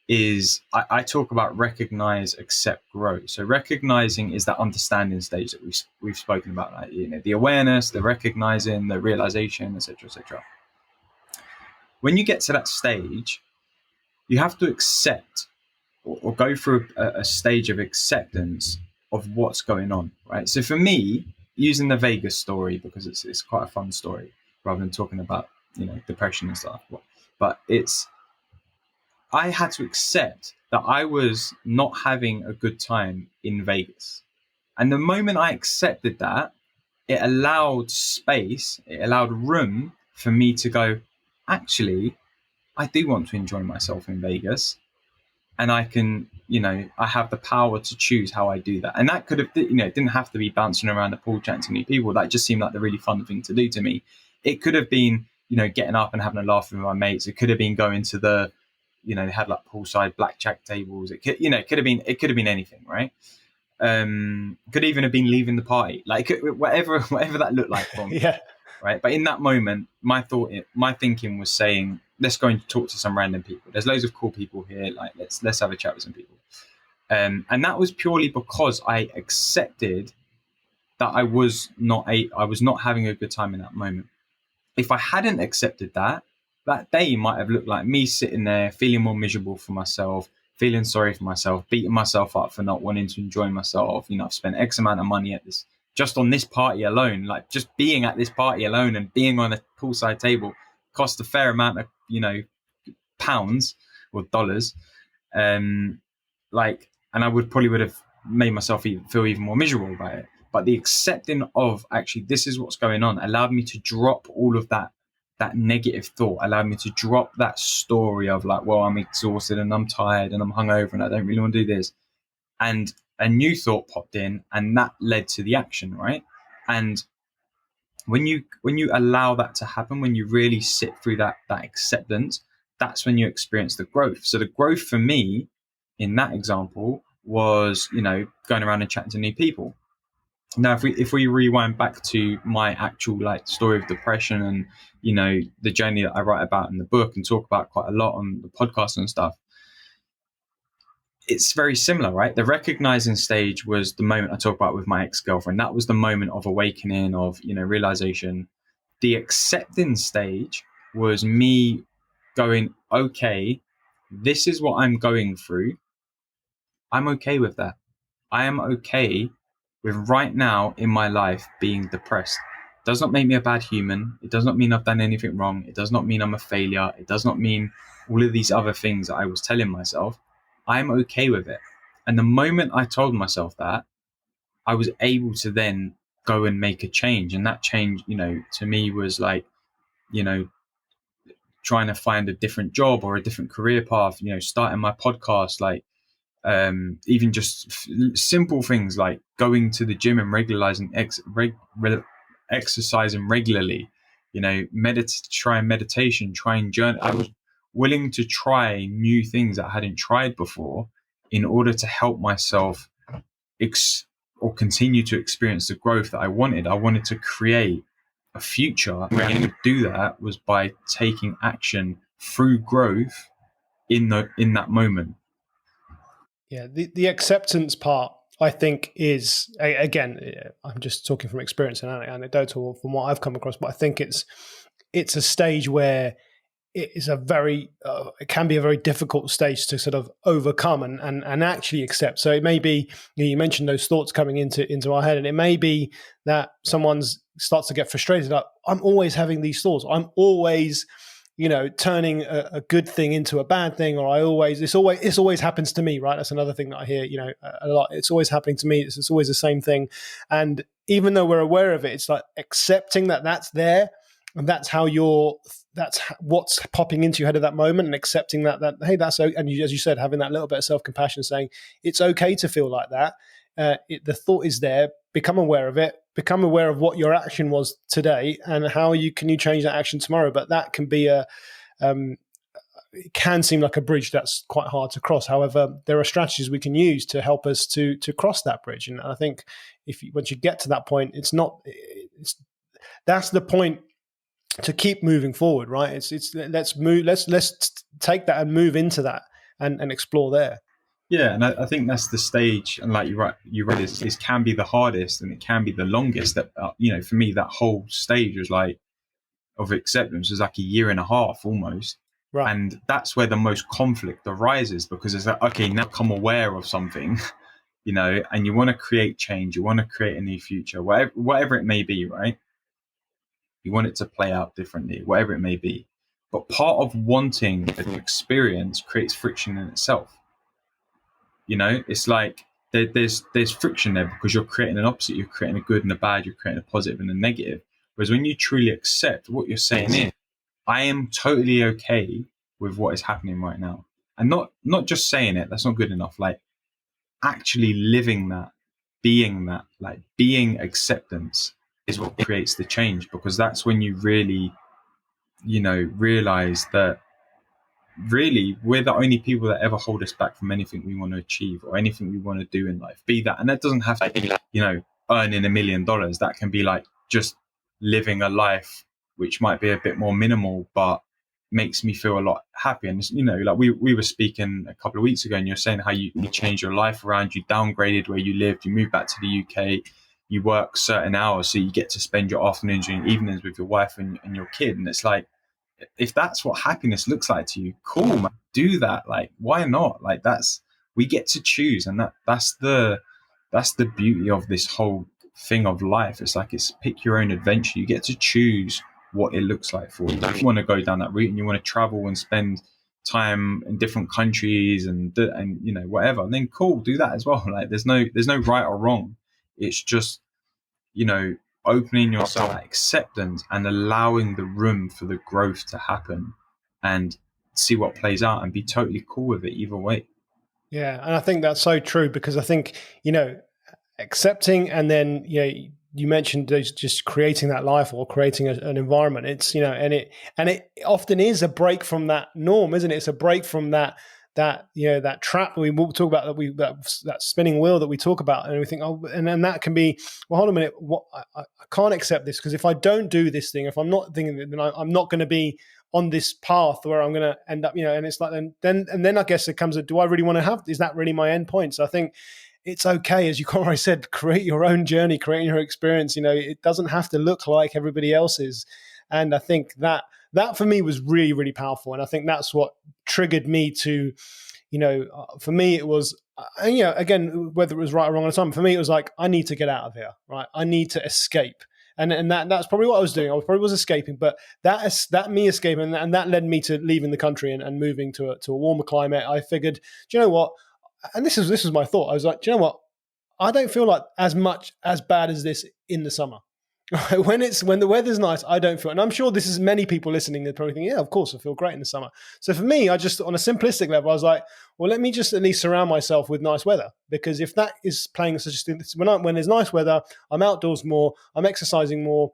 Is I talk about recognize, accept, grow. So recognizing is that understanding stage that we've spoken about, like, the awareness, the recognizing, the realization, etc., etc. When you get to that stage, you have to accept or go through a stage of acceptance of what's going on, right? So for me, using the Vegas story, because it's quite a fun story rather than talking about depression and stuff, but I had to accept that I was not having a good time in Vegas. And the moment I accepted that, it allowed space, it allowed room for me to go, actually, I do want to enjoy myself in Vegas. And I can, I have the power to choose how I do that. And that could have, it didn't have to be bouncing around the pool chatting to new people. That just seemed like the really fun thing to do to me. It could have been, getting up and having a laugh with my mates. It could have been going to they had like poolside blackjack tables. It could, it could have been anything, right? Could even have been leaving the party, like whatever that looked like for me. Yeah. Right. But in that moment, my thinking was saying, let's go and talk to some random people. There's loads of cool people here. Like, let's have a chat with some people. And that was purely because I accepted that I was not having a good time in that moment. If I hadn't accepted that day might have looked like me sitting there feeling more miserable for myself, feeling sorry for myself, beating myself up for not wanting to enjoy myself. I've spent X amount of money at this, just on this party alone. Like, just being at this party alone and being on a poolside table cost a fair amount of, pounds or dollars. And I would have made myself feel even more miserable about it. But the accepting of actually this is what's going on allowed me to drop all of that negative thought, allowed me to drop that story of like, well, I'm exhausted and I'm tired and I'm hungover and I don't really want to do this. And a new thought popped in, and that led to the action, right? And when you allow that to happen, when you really sit through that acceptance, that's when you experience the growth. So the growth for me in that example was, going around and chatting to new people. Now, if we rewind back to my actual like story of depression and the journey that I write about in the book and talk about quite a lot on the podcast and stuff, it's very similar, right? The recognizing stage was the moment I talk about with my ex-girlfriend. That was the moment of awakening, of realization. The accepting stage was me going, okay, this is what I'm going through. I'm okay with that. I am okay with right now in my life being depressed. It does not make me a bad human. It does not mean I've done anything wrong. It does not mean I'm a failure. It does not mean all of these other things that I was telling myself. I'm okay with it. And the moment I told myself that, I was able to then go and make a change. And that change, to me was like, trying to find a different job or a different career path, starting my podcast, like, even just simple things like going to the gym and exercising regularly, trying meditation, trying journey. I was willing to try new things that I hadn't tried before in order to help myself or continue to experience the growth that I wanted. I wanted to create a future, and to do that was by taking action through growth in that moment. Yeah, the acceptance part, I think, is, again, I'm just talking from experience and anecdotal from what I've come across, but I think it's a stage where it is it can be a very difficult stage to sort of overcome and actually accept. So it may be, you mentioned those thoughts coming into our head, and it may be that someone starts to get frustrated. Like, I'm always having these thoughts. I'm always, turning a good thing into a bad thing, or this always happens to me, right? That's another thing that I hear, a lot. It's always happening to me. It's always the same thing. And even though we're aware of it, it's like accepting that that's there, and that's what's popping into your head at that moment, and accepting that hey, that's okay. And as you said, having that little bit of self-compassion, saying it's okay to feel like that. The thought is there. Become aware of it. Become aware of what your action was today, and how can you change that action tomorrow. But that can be it can seem like a bridge that's quite hard to cross. However, there are strategies we can use to help us to cross that bridge. And I think once you get to that point, that's the point to keep moving forward, right? Let's move. Let's take that and move into that and explore there. Yeah, and I think that's the stage. And like you read this can be the hardest, and it can be the longest. That for me, that whole stage was like of acceptance was like a year and a half almost. Right. And that's where the most conflict arises, because it's like, okay, now become aware of something, and you want to create change, you want to create a new future, whatever it may be, right? You want it to play out differently, whatever it may be. But part of wanting an experience creates friction in itself. It's like there's friction there because you're creating an opposite. You're creating a good and a bad. You're creating a positive and a negative. Whereas when you truly accept what you're saying is, I am totally okay with what is happening right now, and not just saying it. That's not good enough. Like actually living that, like being acceptance is what creates the change, because that's when you really, realize that really we're the only people that ever hold us back from anything we want to achieve or anything we want to do in life. Be that, and that doesn't have to be like, earning $1 million. That can be like just living a life which might be a bit more minimal, but makes me feel a lot happier. And like we were speaking a couple of weeks ago, and you're saying how you changed your life around. You downgraded where you lived, you moved back to the UK, you work certain hours so you get to spend your afternoons and evenings with your wife and your kid. And it's like, if that's what happiness looks like to you, cool, man, do that. Like, why not? Like, we get to choose, and that's the beauty of this whole thing of life. It's like, it's pick your own adventure. You get to choose what it looks like for you. If you want to go down that route and you want to travel and spend time in different countries and whatever, then cool, do that as well. Like there's no right or wrong. It's just, opening yourself to acceptance and allowing the room for the growth to happen and see what plays out and be totally cool with it either way. Yeah, and I think that's so true, because I think, accepting, and then you mentioned just creating that life, or creating an environment. It's and it often is a break from that norm, isn't it? It's a break from that trap we talk about, that spinning wheel that we talk about, and we think, oh, and then that can be, well, hold on a minute, what, I can't accept this, because if I don't do this thing, if I'm not thinking, then I'm not going to be on this path where I'm going to end up, and it's like, then I guess it comes to, do I really want to have, is that really my end point? So I think it's okay, as you already said, create your own journey, create your experience. It doesn't have to look like everybody else's. And I think that for me was really, really powerful. And I think that's what triggered me to, for me, it was, again, whether it was right or wrong at the time, for me, it was like, I need to get out of here, right? I need to escape. And that's probably what I was doing. I probably was escaping, but that me escaping, and that led me to leaving the country and moving to a warmer climate. I figured, do you know what? And this was my thought. I was like, do you know what? I don't feel like as bad as this in the summer. when the weather's nice, I don't feel, and I'm sure this is many people listening that probably think, yeah, of course I feel great in the summer. So for me, I just, on a simplistic level, I was like, well, let me just at least surround myself with nice weather, because if that is playing such a thing, when there's nice weather, I'm outdoors more, I'm exercising more.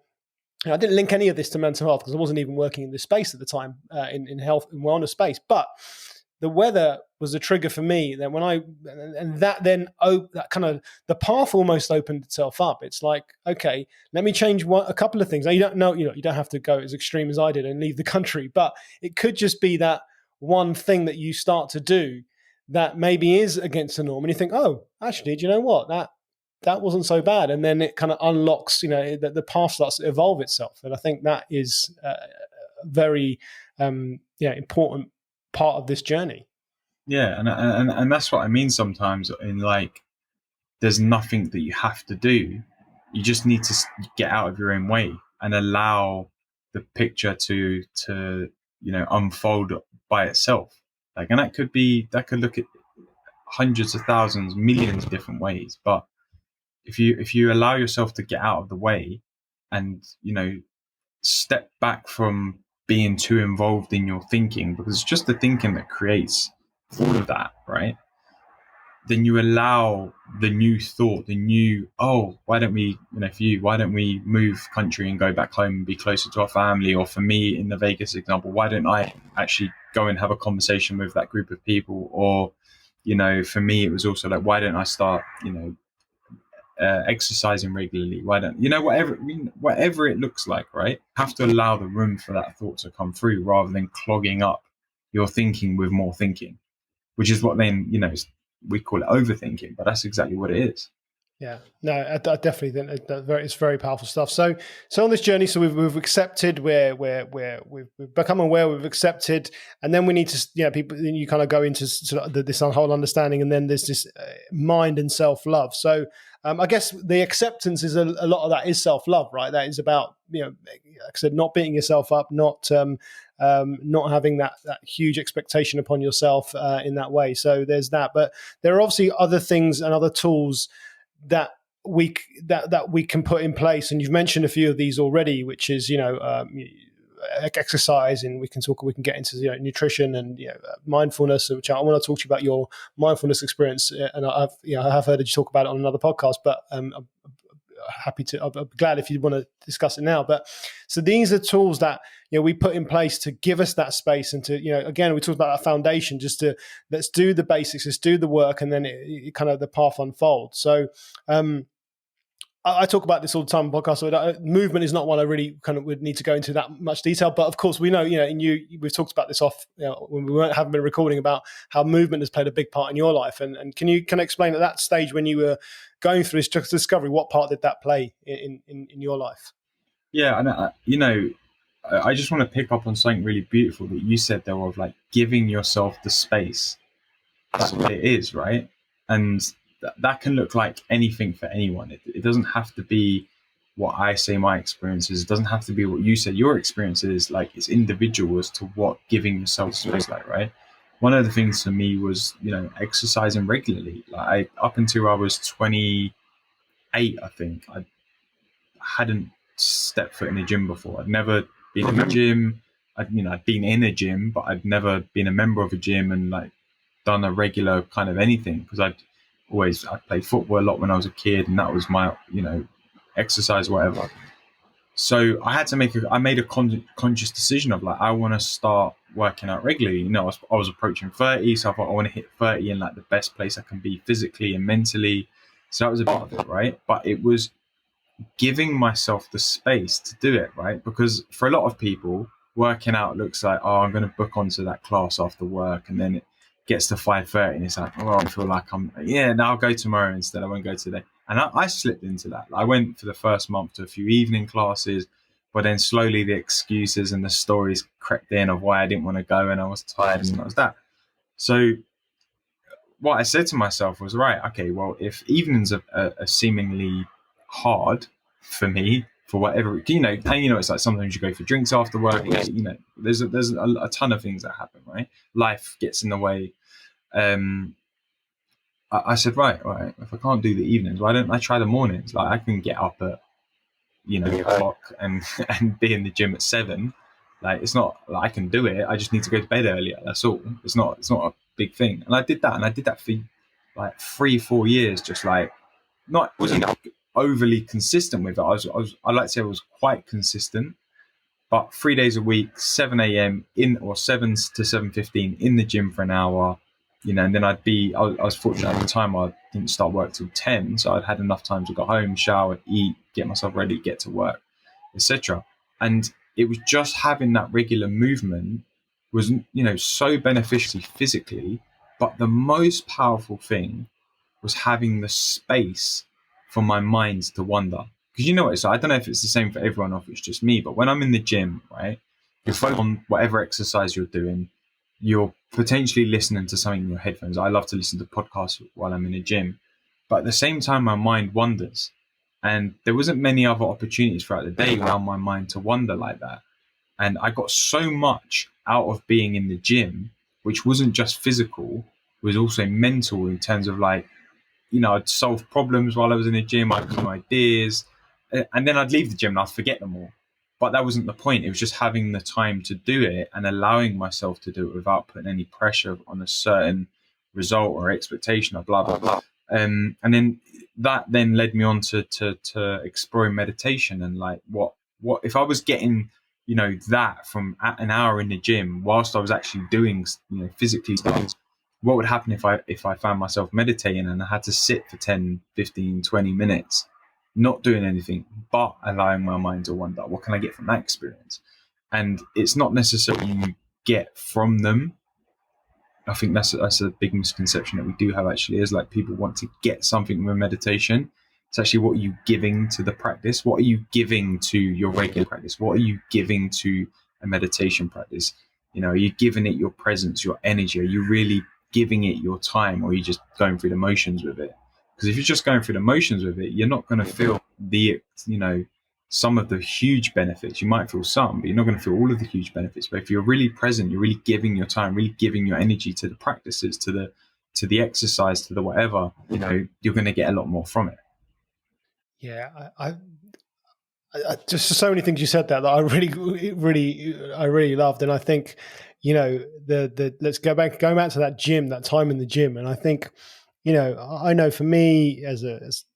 I didn't link any of this to mental health, because I wasn't even working in this space at the time, in health and wellness space, but the weather was a trigger for me. Then that kind of, the path almost opened itself up. It's like, okay, let me change a couple of things. Now, you don't have to go as extreme as I did and leave the country, but it could just be that one thing that you start to do that maybe is against the norm, and you think, oh, actually, do you know what, that wasn't so bad, and then it kind of unlocks, that the path starts to evolve itself. And I think that is a very important part of this journey. Yeah, and that's what I mean sometimes, in like, there's nothing that you have to do. You just need to get out of your own way and allow the picture to unfold by itself. Like, and that could look at hundreds of thousands, millions of different ways. But if you allow yourself to get out of the way and step back from being too involved in your thinking, because it's just the thinking that creates all of that, right? Then you allow the new thought, why don't we, why don't we move country and go back home and be closer to our family? Or for me, in the Vegas example, why don't I actually go and have a conversation with that group of people? Or, for me, it was also like, why don't I start, exercising regularly? Why don't whatever it looks like, right? Have to allow the room for that thought to come through, rather than clogging up your thinking with more thinking, which is what then we call it overthinking, but that's exactly what it is. Yeah, no, I definitely think it's very powerful stuff. So on this journey, so we've accepted, we've become aware, we've accepted, and then we need to, people. Then you kind of go into sort of this whole understanding, and then there's this mind and self love. So I guess the acceptance is a lot of that is self love, right? That is about, like I said, not beating yourself up, not having that huge expectation upon yourself in that way. So there's that, but there are obviously other things and other tools that we can put in place, and you've mentioned a few of these already, which is exercise, and we can get into nutrition and mindfulness, which I want to talk to you about your mindfulness experience, and I have heard you talk about it on another podcast, but I'm glad if you want to discuss it now. But so these are tools that we put in place to give us that space, and to again, we talked about our foundation, just to let's do the basics, let's do the work, and then it kind of the path unfolds. So I talk about this all the time on podcasts. So movement is not one I really kind of would need to go into that much detail, but of course we know, we've talked about this off when we haven't been recording, about how movement has played a big part in your life, and can you explain at that stage when you were going through this discovery, what part did that play in your life? Yeah, and I just want to pick up on something really beautiful that you said there, of like giving yourself the space. That's what it is, right? And that can look like anything for anyone. It doesn't have to be what I say my experience is. It doesn't have to be what you said your experience is. Like, it's individual as to what giving yourself feels like, right? One of the things for me was, exercising regularly. Like, up until I was 28, I think, I hadn't stepped foot in a gym before. I'd never been in a gym. I'd been in a gym, but I'd never been a member of a gym and like done a regular kind of anything, because I played football a lot when I was a kid, and that was my exercise, whatever. So I made a conscious decision of like, I want to start working out regularly. I was approaching 30, so I thought I want to hit 30 in like the best place I can be physically and mentally. So that was a part of it, right? But it was giving myself the space to do it, right? Because for a lot of people, working out looks like, oh, I'm going to book onto that class after work, and then it gets to 5:30 and it's like, oh, I feel like now I'll go tomorrow instead. I won't go today. And I slipped into that. I went for the first month to a few evening classes, but then slowly the excuses and the stories crept in of why I didn't want to go, and I was tired and that was that. So what I said to myself was, right, okay, well, if evenings are seemingly hard for me, for whatever, it's like sometimes you go for drinks after work, there's a ton of things that happen, right? Life gets in the way. I said, right, if I can't do the evenings, why don't I try the mornings? Like, I can get up at, 8 o'clock and be in the gym at 7. Like, it's not like I can do it. I just need to go to bed earlier. That's all. It's not a big thing. And I did that for like 3-4 years, just like, wasn't overly consistent with it. I like to say I was quite consistent, but 3 days a week, 7 a.m. in, or 7 to 7:15 in the gym for an hour, and then I was fortunate at the time I didn't start work till 10, so I'd had enough time to go home, shower, eat, get myself ready, get to work, etc. And it was just having that regular movement was, so beneficial physically, but the most powerful thing was having the space for my mind to wander. Because so I don't know if it's the same for everyone or if it's just me, but when I'm in the gym, right, you're focused on whatever exercise you're doing, you're potentially listening to something in your headphones. I love to listen to podcasts while I'm in the gym, but at the same time, my mind wanders. And there wasn't many other opportunities throughout the day around my mind to wander like that. And I got so much out of being in the gym, which wasn't just physical, was also mental, in terms of like, I'd solve problems while I was in the gym. I'd have ideas, and then I'd leave the gym and I'd forget them all. But that wasn't the point. It was just having the time to do it and allowing myself to do it without putting any pressure on a certain result or expectation, or blah blah blah. And then that then led me on to exploring meditation, and like what if I was getting that from an hour in the gym whilst I was actually doing physically stuff. What would happen if I found myself meditating and I had to sit for 10, 15, 20 minutes, not doing anything, but allowing my mind to wander? What can I get from that experience? And it's not necessarily you get from them. I think that's a big misconception that we do have, actually, is like people want to get something from meditation. It's actually, what are you giving to the practice? What are you giving to your regular practice? What are you giving to a meditation practice? Are you giving it your presence, your energy? Are you really giving it your time, or are you just going through the motions with it? Because if you're just going through the motions with it, you're not going to feel some of the huge benefits. You might feel some, but you're not going to feel all of the huge benefits. But if you're really present, you're really giving your time, really giving your energy to the practices, to the exercise, to the whatever, you're going to get a lot more from it. Yeah, I just so many things you said that I really loved, and I think let's going back to that gym, that time in the gym, and I think I know for me as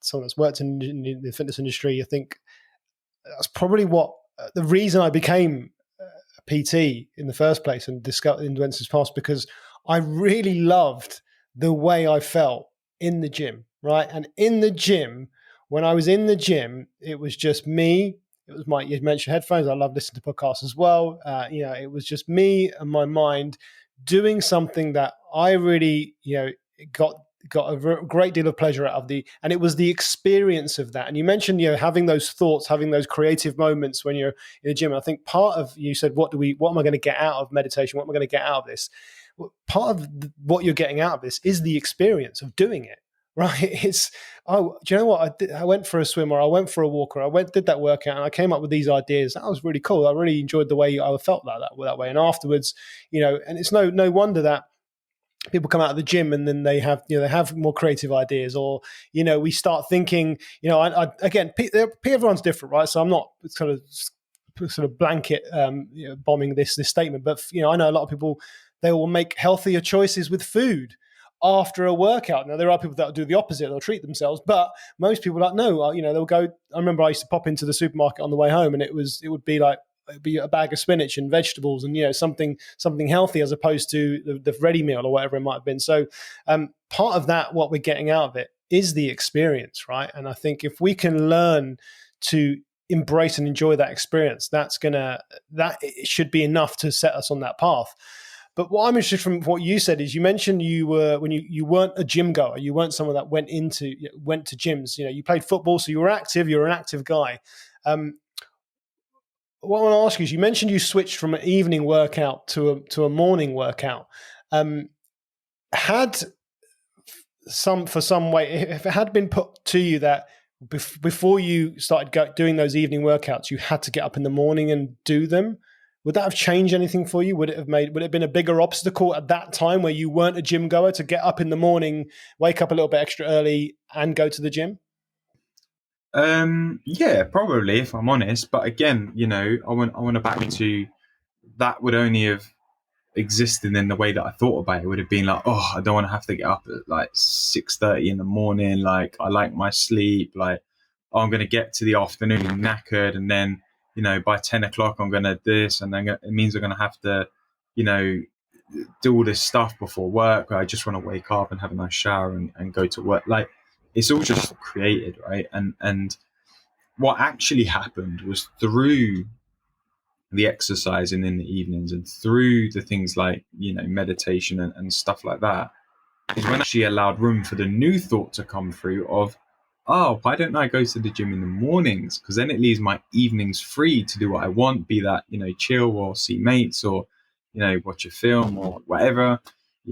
someone that's worked in the fitness industry, I think that's probably what the reason I became a PT in the first place and discovered Influencers Past, because I really loved the way I felt in the gym, right? And in the gym, when I was in the gym, it was just me. It was you mentioned headphones. I love listening to podcasts as well. It was just me and my mind doing something that I really, got a great deal of pleasure out of and it was the experience of that. And you mentioned, having those thoughts, having those creative moments when you're in the gym. I think part of, you said, what am I going to get out of meditation? What am I going to get out of this? Part of what you're getting out of this is the experience of doing it, right? It's, oh, do you know what? I went for a swim, or I went for a walk, or did that workout, and I came up with these ideas. That was really cool. I really enjoyed the way I felt that way. And afterwards, and it's no wonder that people come out of the gym and then they have more creative ideas, or we start thinking, again, everyone's different, right? So I'm not sort of blanket bombing this statement, but I know a lot of people, they will make healthier choices with food after a workout. Now there are people that will do the opposite; they'll treat themselves. But most people no, they'll go. I remember I used to pop into the supermarket on the way home, and it would be like, it'd be a bag of spinach and vegetables, and something healthy, as opposed to the ready meal or whatever it might have been. So part of that, what we're getting out of it, is the experience, right? And I think if we can learn to embrace and enjoy that experience, that should be enough to set us on that path. But what I'm interested from what you said is, you mentioned you weren't a gym goer, you weren't someone that went to gyms. You played football, so you were active. You're an active guy. What I want to ask you is, you mentioned you switched from an evening workout to a morning workout. Had some way, if it had been put to you that before you started doing those evening workouts, you had to get up in the morning and do them, would that have changed anything for you? Would it have been a bigger obstacle at that time, where you weren't a gym goer, to get up in the morning, wake up a little bit extra early, and go to the gym? Yeah, probably, if I'm honest. But again, I want to back to that. Would only have existed in the way that I thought about it. Would have been like, oh, I don't want to have to get up at like 6:30 in the morning. Like, I like my sleep. Like, oh, I'm going to get to the afternoon knackered, and then by 10 o'clock I'm going to this, and then it means I'm going to have to do all this stuff before work. I just want to wake up and have a nice shower and go to work. Like, it's all just created, right? And what actually happened was, through the exercising in the evenings and through the things like meditation and stuff like that, is when I actually allowed room for the new thought to come through of, oh, why don't I go to the gym in the mornings? Because then it leaves my evenings free to do what I want, be that chill or see mates, or watch a film or whatever.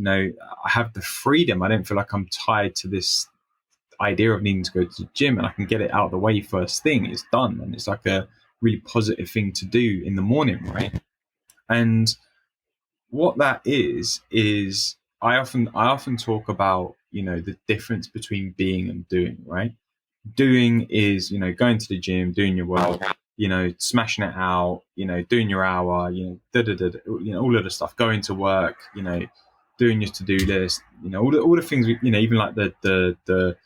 I have the freedom. I don't feel like I'm tied to this idea of needing to go to the gym, and I can get it out of the way first thing. It's done, and it's like a really positive thing to do in the morning, right? And what that is I often talk about the difference between being and doing, right? Doing is going to the gym, doing your work, smashing it out, doing your hour, all of the stuff, going to work, doing your to-do list, all the things, even like the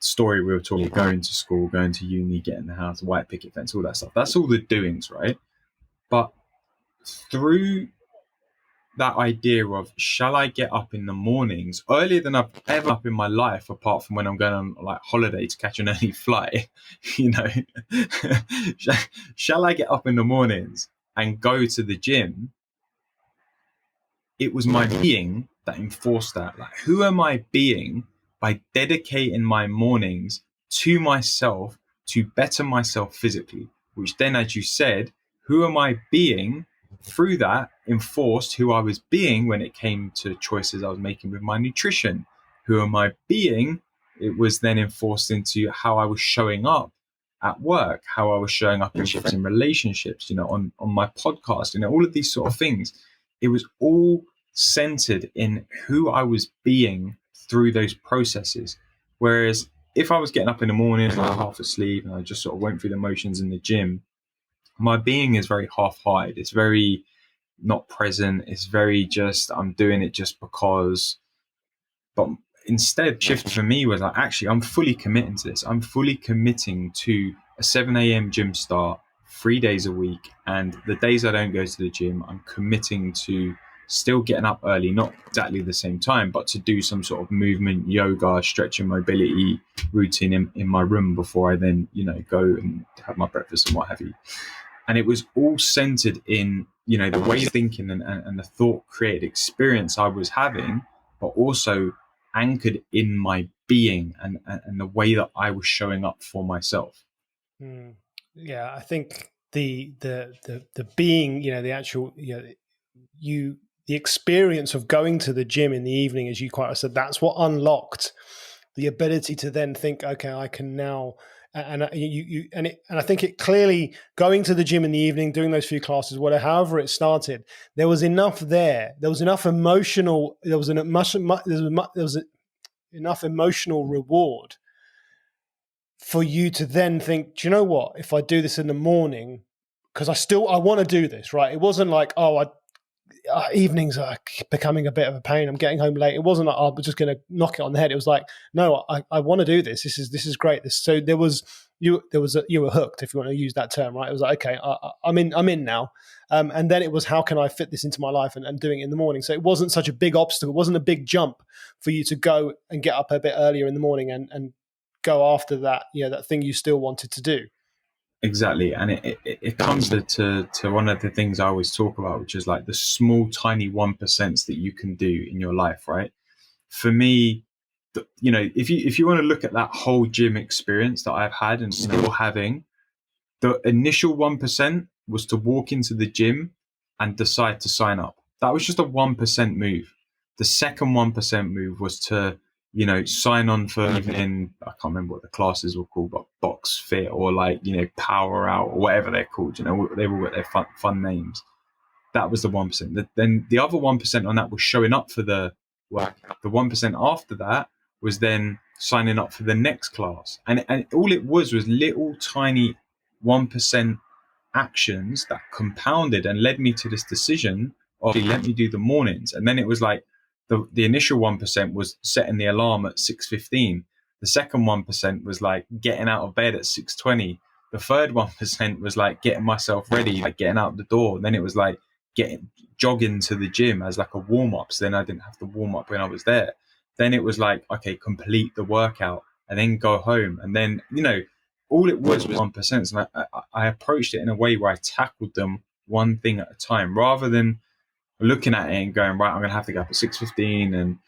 story we were talking, going to school, going to uni, getting the house, white picket fence, all that stuff. That's all the doings, right? But through that idea of, shall I get up in the mornings earlier than I've ever up in my life, apart from when I'm going on like holiday to catch an early flight, shall I get up in the mornings and go to the gym? It was my being that enforced that. Like, who am I being by dedicating my mornings to myself to better myself physically? Which then, as you said, who am I being through that enforced who I was being when it came to choices I was making with my nutrition? Who am I being? It was then enforced into how I was showing up at work, how I was showing up in relationships, on my podcast, all of these sort of things. It was all centered in who I was being through those processes. Whereas if I was getting up in the morning and I was half asleep and I just sort of went through the motions in the gym, my being is very half-hearted. It's very not present. It's very just, I'm doing it just because. But instead, shift for me was like, actually, I'm fully committing to this. I'm fully committing to a 7 a.m. gym start 3 days a week. And the days I don't go to the gym, I'm committing to still getting up early, not exactly the same time, but to do some sort of movement, yoga, stretch and mobility routine in my room before I then, go and have my breakfast and what have you. And it was all centered in, the way of thinking and the thought created experience I was having, but also anchored in my being and the way that I was showing up for myself. Yeah, I think the being, the actual, the experience of going to the gym in the evening, as you quite said, that's what unlocked the ability to then think, okay, I can now, and and I think it clearly, going to the gym in the evening, doing those few classes, whatever, however it started, there was enough there. There was enough emotional. There was enough emotional reward for you to then think, do you know what? If I do this in the morning, because I want to do this, right? It wasn't like, evenings are becoming a bit of a pain. I'm getting home late. It wasn't like, I'm just going to knock it on the head. It was like, no, I want to do this. This is great. So you were hooked, if you want to use that term, right? It was like, okay, I'm in now. And then it was, how can I fit this into my life and doing it in the morning? So it wasn't such a big obstacle. It wasn't a big jump for you to go and get up a bit earlier in the morning and go after that, that thing you still wanted to do. Exactly. And it comes to one of the things I always talk about, which is like the small, tiny 1% that you can do in your life, right? For me, if you want to look at that whole gym experience that I've had and still having, the initial 1% was to walk into the gym and decide to sign up. That was just a 1% move. The second 1% move was to, sign on for even, I can't remember what the classes were called, but Box Fit or Power Out or whatever they're called. They've all got their fun names. That was the 1%. Then the other 1% on that was showing up for the workout. The 1% after that was then signing up for the next class. And all it was little tiny 1% actions that compounded and led me to this decision of, let me do the mornings. And then it was like the initial 1% was setting the alarm at 6:15. The second 1% was like getting out of bed at 6:20. The third 1% was like getting myself ready, like getting out the door. And then it was like jogging to the gym as like a warm up. So then I didn't have to warm up when I was there. Then it was like, okay, complete the workout and then go home. And then, all it was 1%. And I approached it in a way where I tackled them one thing at a time, rather than looking at it and going, right, I'm going to have to get up at 6:15 and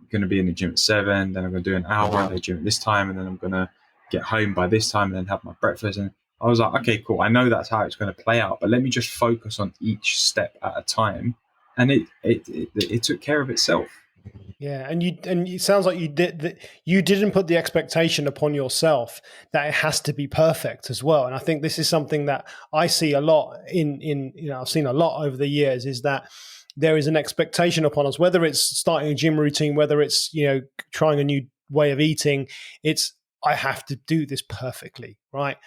going to be in the gym at 7. Then I'm going to do an hour at the gym at this time. And then I'm going to get home by this time and then have my breakfast. And I was like, okay, cool. I know that's how it's going to play out, but let me just focus on each step at a time. And it took care of itself. Yeah, and it sounds like you didn't put the expectation upon yourself that it has to be perfect as well. And I think this is something that I see a lot I've seen a lot over the years, is that there is an expectation upon us, whether it's starting a gym routine, whether it's trying a new way of eating. It's, I have to do this perfectly, right?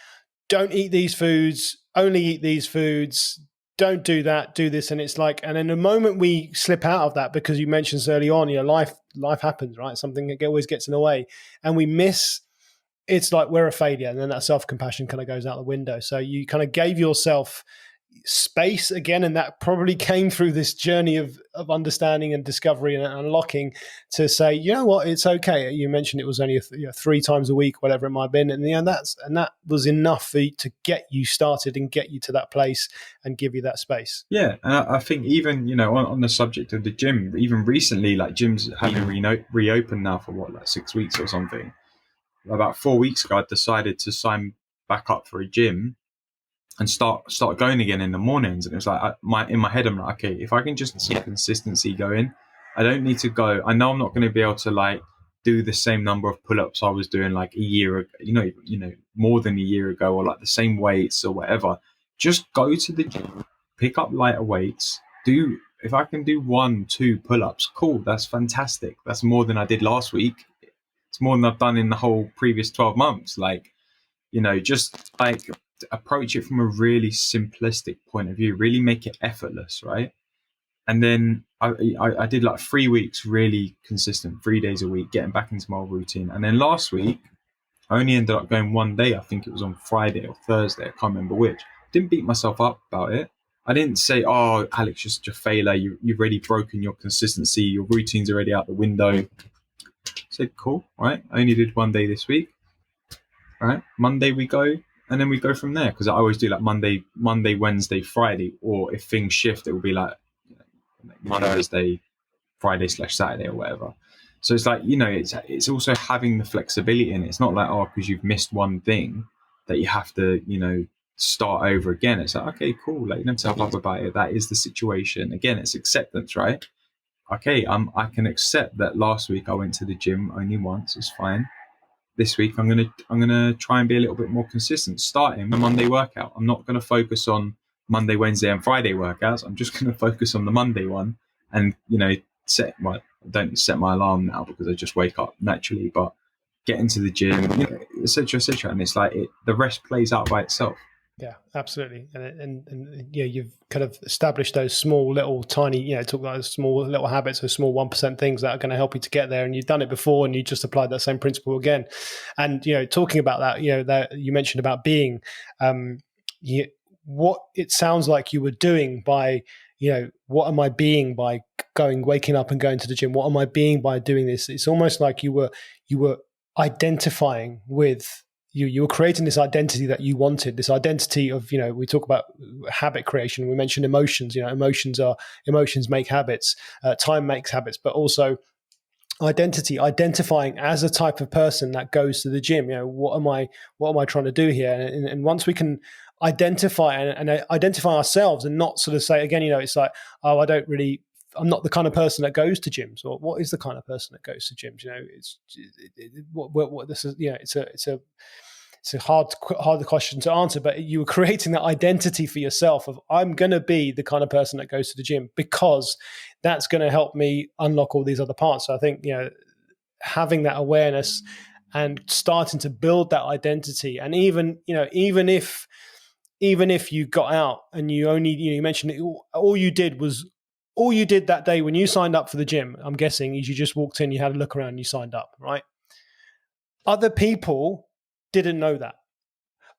Don't eat these foods, only eat these foods. Don't do that, do this. And it's like, and in the moment we slip out of that, because you mentioned early on, life happens, right? Something that always gets in the way, and we miss, it's like we're a failure. And then that self-compassion kind of goes out the window. So you kind of gave yourself space again, and that probably came through this journey of understanding and discovery and unlocking, to say, you know what, it's okay. You mentioned it was only 3 times a week, whatever it might have been, and that was enough to get you started and get you to that place and give you that space. Yeah, and I think even on the subject of the gym, even recently, like gyms have been reopened now for like 6 weeks or something. About 4 weeks ago, I decided to sign back up for a gym and start going again in the mornings. And it was like, in my head, I'm like, okay, if I can just see consistency going, I don't need to go. I know I'm not going to be able to like do the same number of pull-ups I was doing like a year ago, more than a year ago, or like the same weights or whatever. Just go to the gym, pick up lighter weights, if I can do 1-2 pull-ups, cool, that's fantastic. That's more than I did last week. It's more than I've done in the whole previous 12 months. Like, just like approach it from a really simplistic point of view, really make it effortless, right? And then I did like 3 weeks really consistent, 3 days a week, getting back into my routine. And then last week I only ended up going 1 day. I think it was on Friday or Thursday, I can't remember which. Didn't beat myself up about it. I didn't say, oh, Alex, you're such a failure, you've already broken your consistency, your routine's already out the window. I said, cool, right? I only did 1 day this week. Right, Monday we go, and then we go from there, because I always do like Monday, Wednesday, Friday, or if things shift, it will be like Thursday, Friday/Saturday or whatever. So it's like, it's also having the flexibility in it. It's not like, oh, because you've missed one thing that you have to, start over again. It's like, okay, cool, like, you don't tell up about it. That is the situation. Again, it's acceptance, right? okay, I can accept that last week I went to the gym only once. It's fine. This week I'm gonna try and be a little bit more consistent. Starting the Monday workout, I'm not gonna focus on Monday, Wednesday, and Friday workouts. I'm just gonna focus on the Monday one, and don't set my alarm now because I just wake up naturally. But get into the gym, etc., etc. And it's like the rest plays out by itself. Yeah, absolutely. And yeah, you've kind of established those small little tiny, talk about those small little habits, those small 1% things that are going to help you to get there. And you've done it before and you just applied that same principle again. And, talking about that, that you mentioned about being, what it sounds like you were doing by, what am I being by waking up and going to the gym? What am I being by doing this? It's almost like you were identifying with, you were creating this identity that you wanted, this identity of, we talk about habit creation. We mentioned emotions, emotions make habits, time makes habits, but also identifying as a type of person that goes to the gym. What am I trying to do here? And once we can identify and identify ourselves and not sort of say, again, it's like, oh, I'm not the kind of person that goes to gyms, or what is the kind of person that goes to gyms? What this is, it's a hard question to answer, but you were creating that identity for yourself of, I'm going to be the kind of person that goes to the gym because that's going to help me unlock all these other parts. So I think, having that awareness and starting to build that identity, and even if you got out and you only, you mentioned it, all you did that day when you signed up for the gym, I'm guessing, is you just walked in, you had a look around, you signed up, right? Other people didn't know that.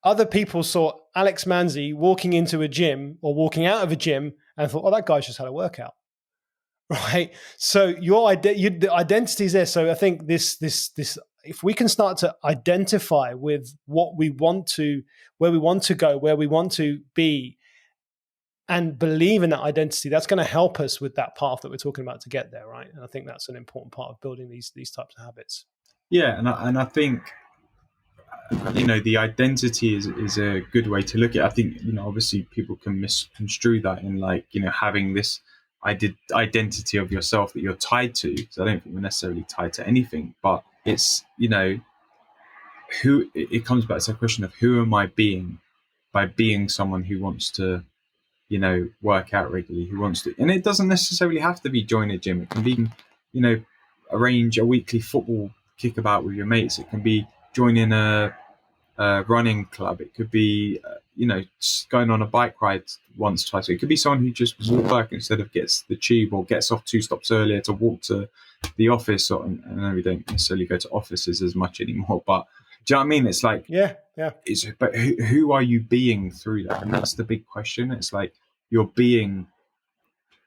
Other people saw Alex Manzi walking into a gym or walking out of a gym and thought, oh, that guy's just had a workout, right? So the identity is there. So I think this, if we can start to identify with what we want to, where we want to go, where we want to be, and believe in that identity, that's going to help us with that path that we're talking about to get there, right? And I think that's an important part of building these types of habits. Yeah, and I think, the identity is a good way to look at it. I think, obviously people can misconstrue that in like, having this identity of yourself that you're tied to. So I don't think we're necessarily tied to anything, but it's, who it comes back to a question of who am I being by being someone who wants to, work out regularly, who wants to, and it doesn't necessarily have to be join a gym. It can be, arrange a weekly football kickabout with your mates. It can be joining a running club. It could be, going on a bike ride once, twice. It could be someone who just walks work instead of gets the tube or gets off 2 stops earlier to walk to the office. Or, I know we don't necessarily go to offices as much anymore, but do you know what I mean? It's like, yeah. But who are you being through that? And that's the big question. It's like your being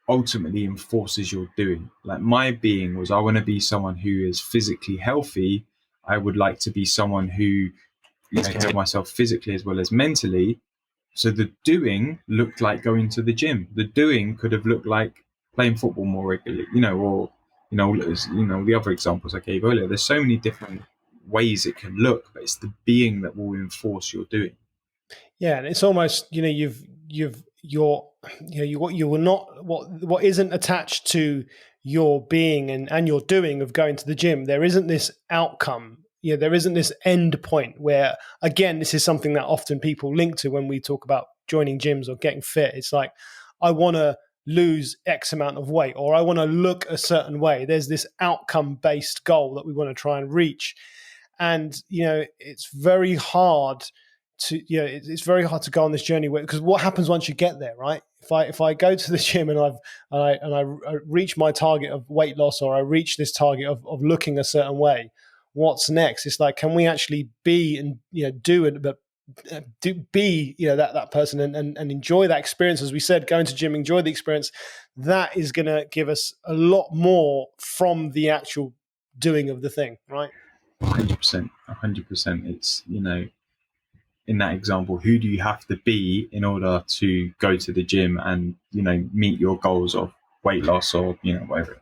ultimately enforces your doing. Like my being was, I want to be someone who is physically healthy. I would like to be someone who, heal myself physically as well as mentally. So the doing looked like going to the gym. The doing could have looked like playing football more regularly, or the other examples I gave earlier. There's so many different ways it can look, but it's the being that will enforce your doing. Yeah, and it's almost, you will not, what isn't attached to your being and your doing of going to the gym. There isn't this outcome. There isn't this end point where, again, this is something that often people link to when we talk about joining gyms or getting fit. It's like, I want to lose X amount of weight, or I want to look a certain way. There's this outcome-based goal that we want to try and reach. And, it's very hard to, it's very hard to go on this journey because what happens once you get there, right? If I go to the gym and I reach my target of weight loss, or I reach this target of looking a certain way, what's next? It's like, can we actually be and do it, but be that person and enjoy that experience? As we said, going to gym, enjoy the experience. That is going to give us a lot more from the actual doing of the thing, right? 100%. It's, in that example, who do you have to be in order to go to the gym and, meet your goals of weight loss or, whatever,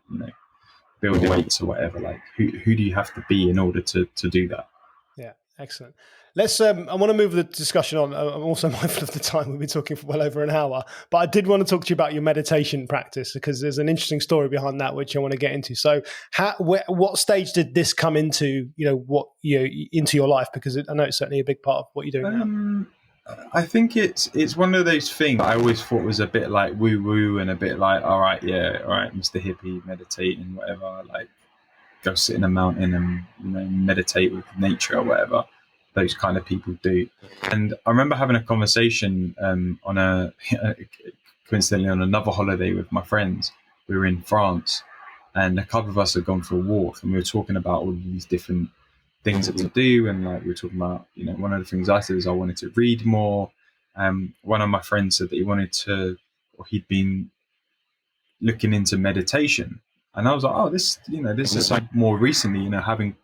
build weights or whatever? Like who do you have to be in order to do that? Yeah. Excellent. Let's. I want to move the discussion on. I'm also mindful of the time. We've been talking for well over an hour, but I did want to talk to you about your meditation practice because there's an interesting story behind that which I want to get into. So, what stage did this come into? Into your life, because I know it's certainly a big part of what you're doing now. I think it's one of those things I always thought was a bit like woo woo and a bit like, all right, Mr. Hippie, meditate and whatever, like go sit in a mountain and meditate with nature or whatever those kind of people do. And I remember having a conversation coincidentally on another holiday with my friends. We were in France, and a couple of us had gone for a walk, and we were talking about all these different things to do, and like we were talking about, one of the things I said is I wanted to read more. One of my friends said that he'd been looking into meditation, and I was like, oh, this is like more recently, having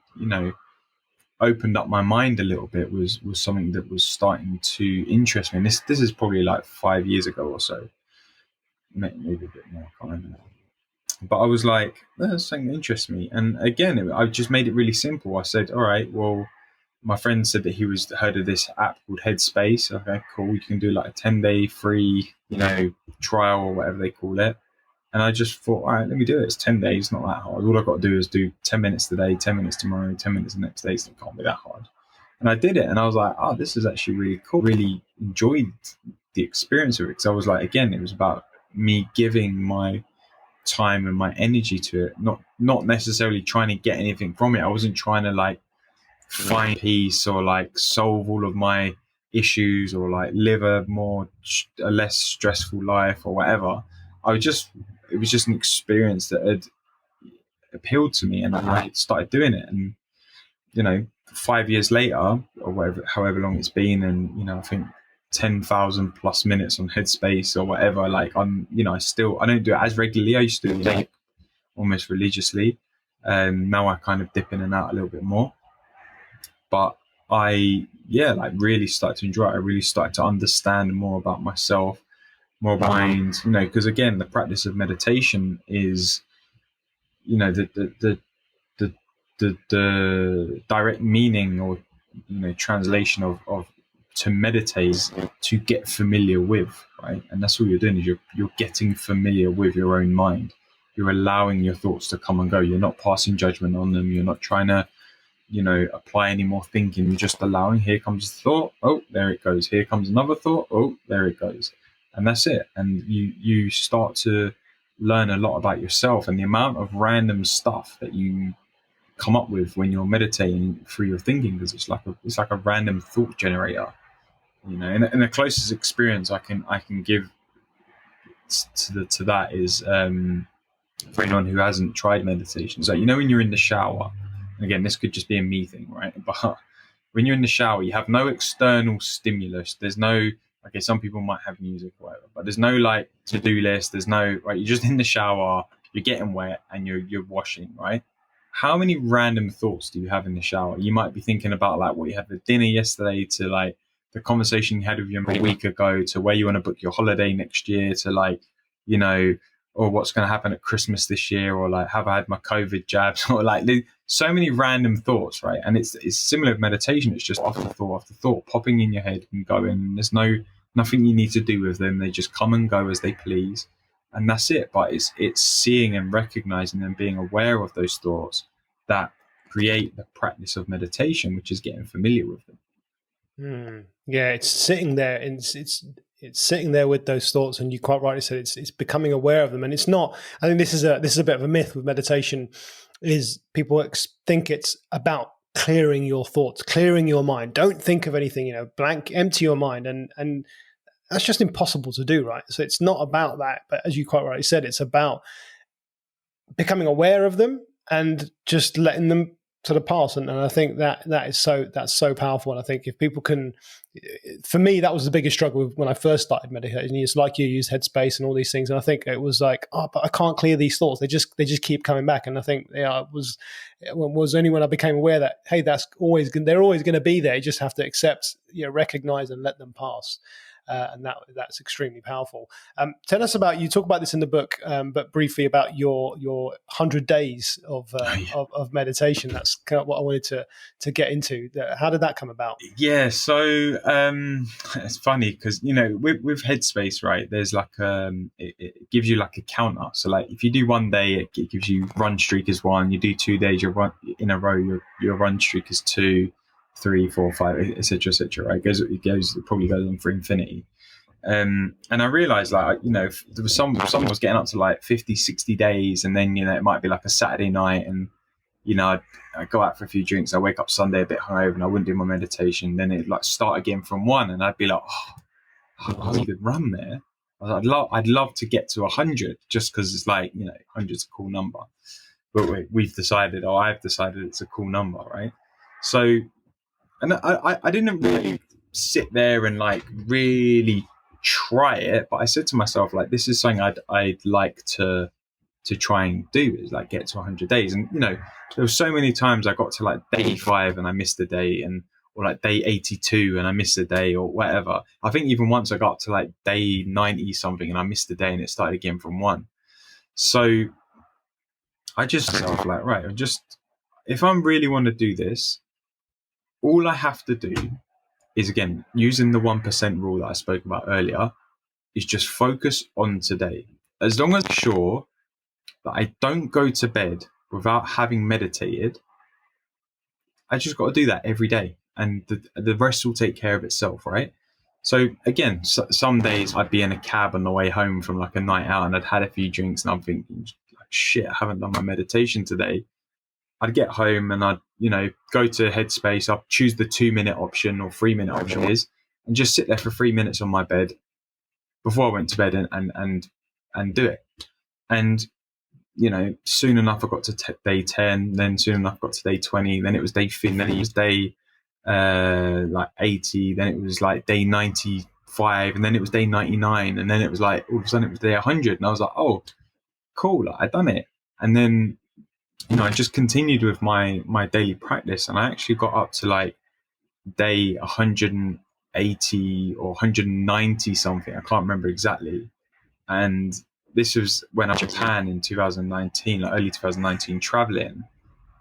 opened up my mind a little bit was something that was starting to interest me. And this is probably like 5 years ago or so, maybe a bit more, I can't remember now. But I was like, that's something that interests me. And again, I just made it really simple. I said, all right, well, my friend said that he heard of this app called Headspace. Okay, cool. You can do like a 10-day free, trial or whatever they call it. And I just thought, all right, let me do it. It's 10 days, not that hard. All I've got to do is do 10 minutes today, 10 minutes tomorrow, 10 minutes the next day. So it can't be that hard. And I did it. And I was like, oh, this is actually really cool. Really enjoyed the experience of it. Because I was like, again, it was about me giving my time and my energy to it, not necessarily trying to get anything from it. I wasn't trying to like find peace or like solve all of my issues or like live a less stressful life or whatever. It was just an experience that had appealed to me, and I started doing it. And 5 years later, or whatever, however long it's been, and I think 10,000 plus minutes on Headspace or whatever. Like I don't do it as regularly. I used to do it like almost religiously. Now I kind of dip in and out a little bit more. But I really started to enjoy it. I really started to understand more about myself, more about mind, because again, the practice of meditation is, the direct meaning or, translation of to meditate is to get familiar with, right? And that's all you're doing is you're getting familiar with your own mind. You're allowing your thoughts to come and go. You're not passing judgment on them. You're not trying to, apply any more thinking. You're just allowing, here comes a thought. Oh, there it goes. Here comes another thought. Oh, there it goes. And that's it. And you start to learn a lot about yourself, and the amount of random stuff that you come up with when you're meditating through your thinking, because it's like a random thought generator, and the closest experience I can give to that is for anyone who hasn't tried meditation. So when you're in the shower, and again, this could just be a me thing, right? But when you're in the shower, you have no external stimulus. There's no, okay, some people might have music or whatever, but there's no like to-do list. There's no, right, you're just in the shower, you're getting wet and you're washing, right? How many random thoughts do you have in the shower? You might be thinking about like what you had for dinner yesterday, to like the conversation you had with your mate a week ago, to where you want to book your holiday next year, to like, or what's going to happen at Christmas this year, or like, have I had my COVID jabs, or like so many random thoughts, right? And it's similar with meditation. It's just after thought popping in your head and going. There's nothing you need to do with them. They just come and go as they please. And that's it. But it's seeing and recognizing and being aware of those thoughts that create the practice of meditation, which is getting familiar with them. Yeah, it's sitting there, and it's sitting there with those thoughts. And you quite rightly said it's becoming aware of them. And it's not. I think this is a bit of a myth with meditation. Is people think it's about clearing your thoughts, clearing your mind. Don't think of anything. Blank, empty your mind, and that's just impossible to do, right? So it's not about that. But as you quite rightly said, it's about becoming aware of them and just letting them sort of pass. And I think that's so powerful. And I think if people can, for me, that was the biggest struggle when I first started meditating. It's like you use Headspace and all these things. And I think it was like, but I can't clear these thoughts. They just keep coming back. And I think it was only when I became aware that, hey, they're always going to be there. You just have to accept, recognize and let them pass. and that's extremely powerful. Tell us about, you talk about this in the book, but briefly about your 100 days of meditation. That's kind of what I wanted to get into. How did that come about? Yeah, so it's funny because with Headspace, right? There's like it gives you like a counter. So like if you do one day, it gives you run streak is 1. You do 2 days, your run in a row, your run streak is 2, 3, 4, 5, etc., etc. Right? It probably goes on for infinity. And I realized, like, there was someone was getting up to like 50, 60 days, and then it might be like a Saturday night, and I'd go out for a few drinks. I wake up Sunday a bit hungover, and I wouldn't do my meditation. Then it'd like start again from 1, and I'd be like, oh, I could run there. I'd love to get to 100, just because it's like 100's a cool number. But I've decided it's a cool number, right? So, and I didn't really sit there and like really try it, but I said to myself, like, this is something I'd like to try and do, is like get to 100 days. And there were so many times I got to like day 5 and I missed a day, or like day 82 and I missed a day, or whatever. I think even once I got to like day 90 something and I missed a day, and it started again from 1. So I just felt like, right, if I really want to do this, all I have to do is, again, using the 1% rule that I spoke about earlier, is just focus on today. As long as I'm sure that I don't go to bed without having meditated, I just got to do that every day, and the rest will take care of itself, right? So again, some days I'd be in a cab on the way home from like a night out, and I'd had a few drinks, and I'm thinking, like, shit, I haven't done my meditation today. I'd get home and I'd, go to Headspace. I'd choose the 2-minute option or 3-minute option and just sit there for 3 minutes on my bed before I went to bed and do it. And, soon enough I got to day 10, then soon enough I got to day 20, then it was day 15, then it was day like 80, then it was like day 95, and then it was day 99, and then it was like, all of a sudden it was day 100, and I was like, oh, cool, like, I'd done it. And then I just continued with my daily practice, and I actually got up to like day 180 or 190 something. I can't remember exactly. And this was when I was in Japan in 2019, like early 2019, traveling,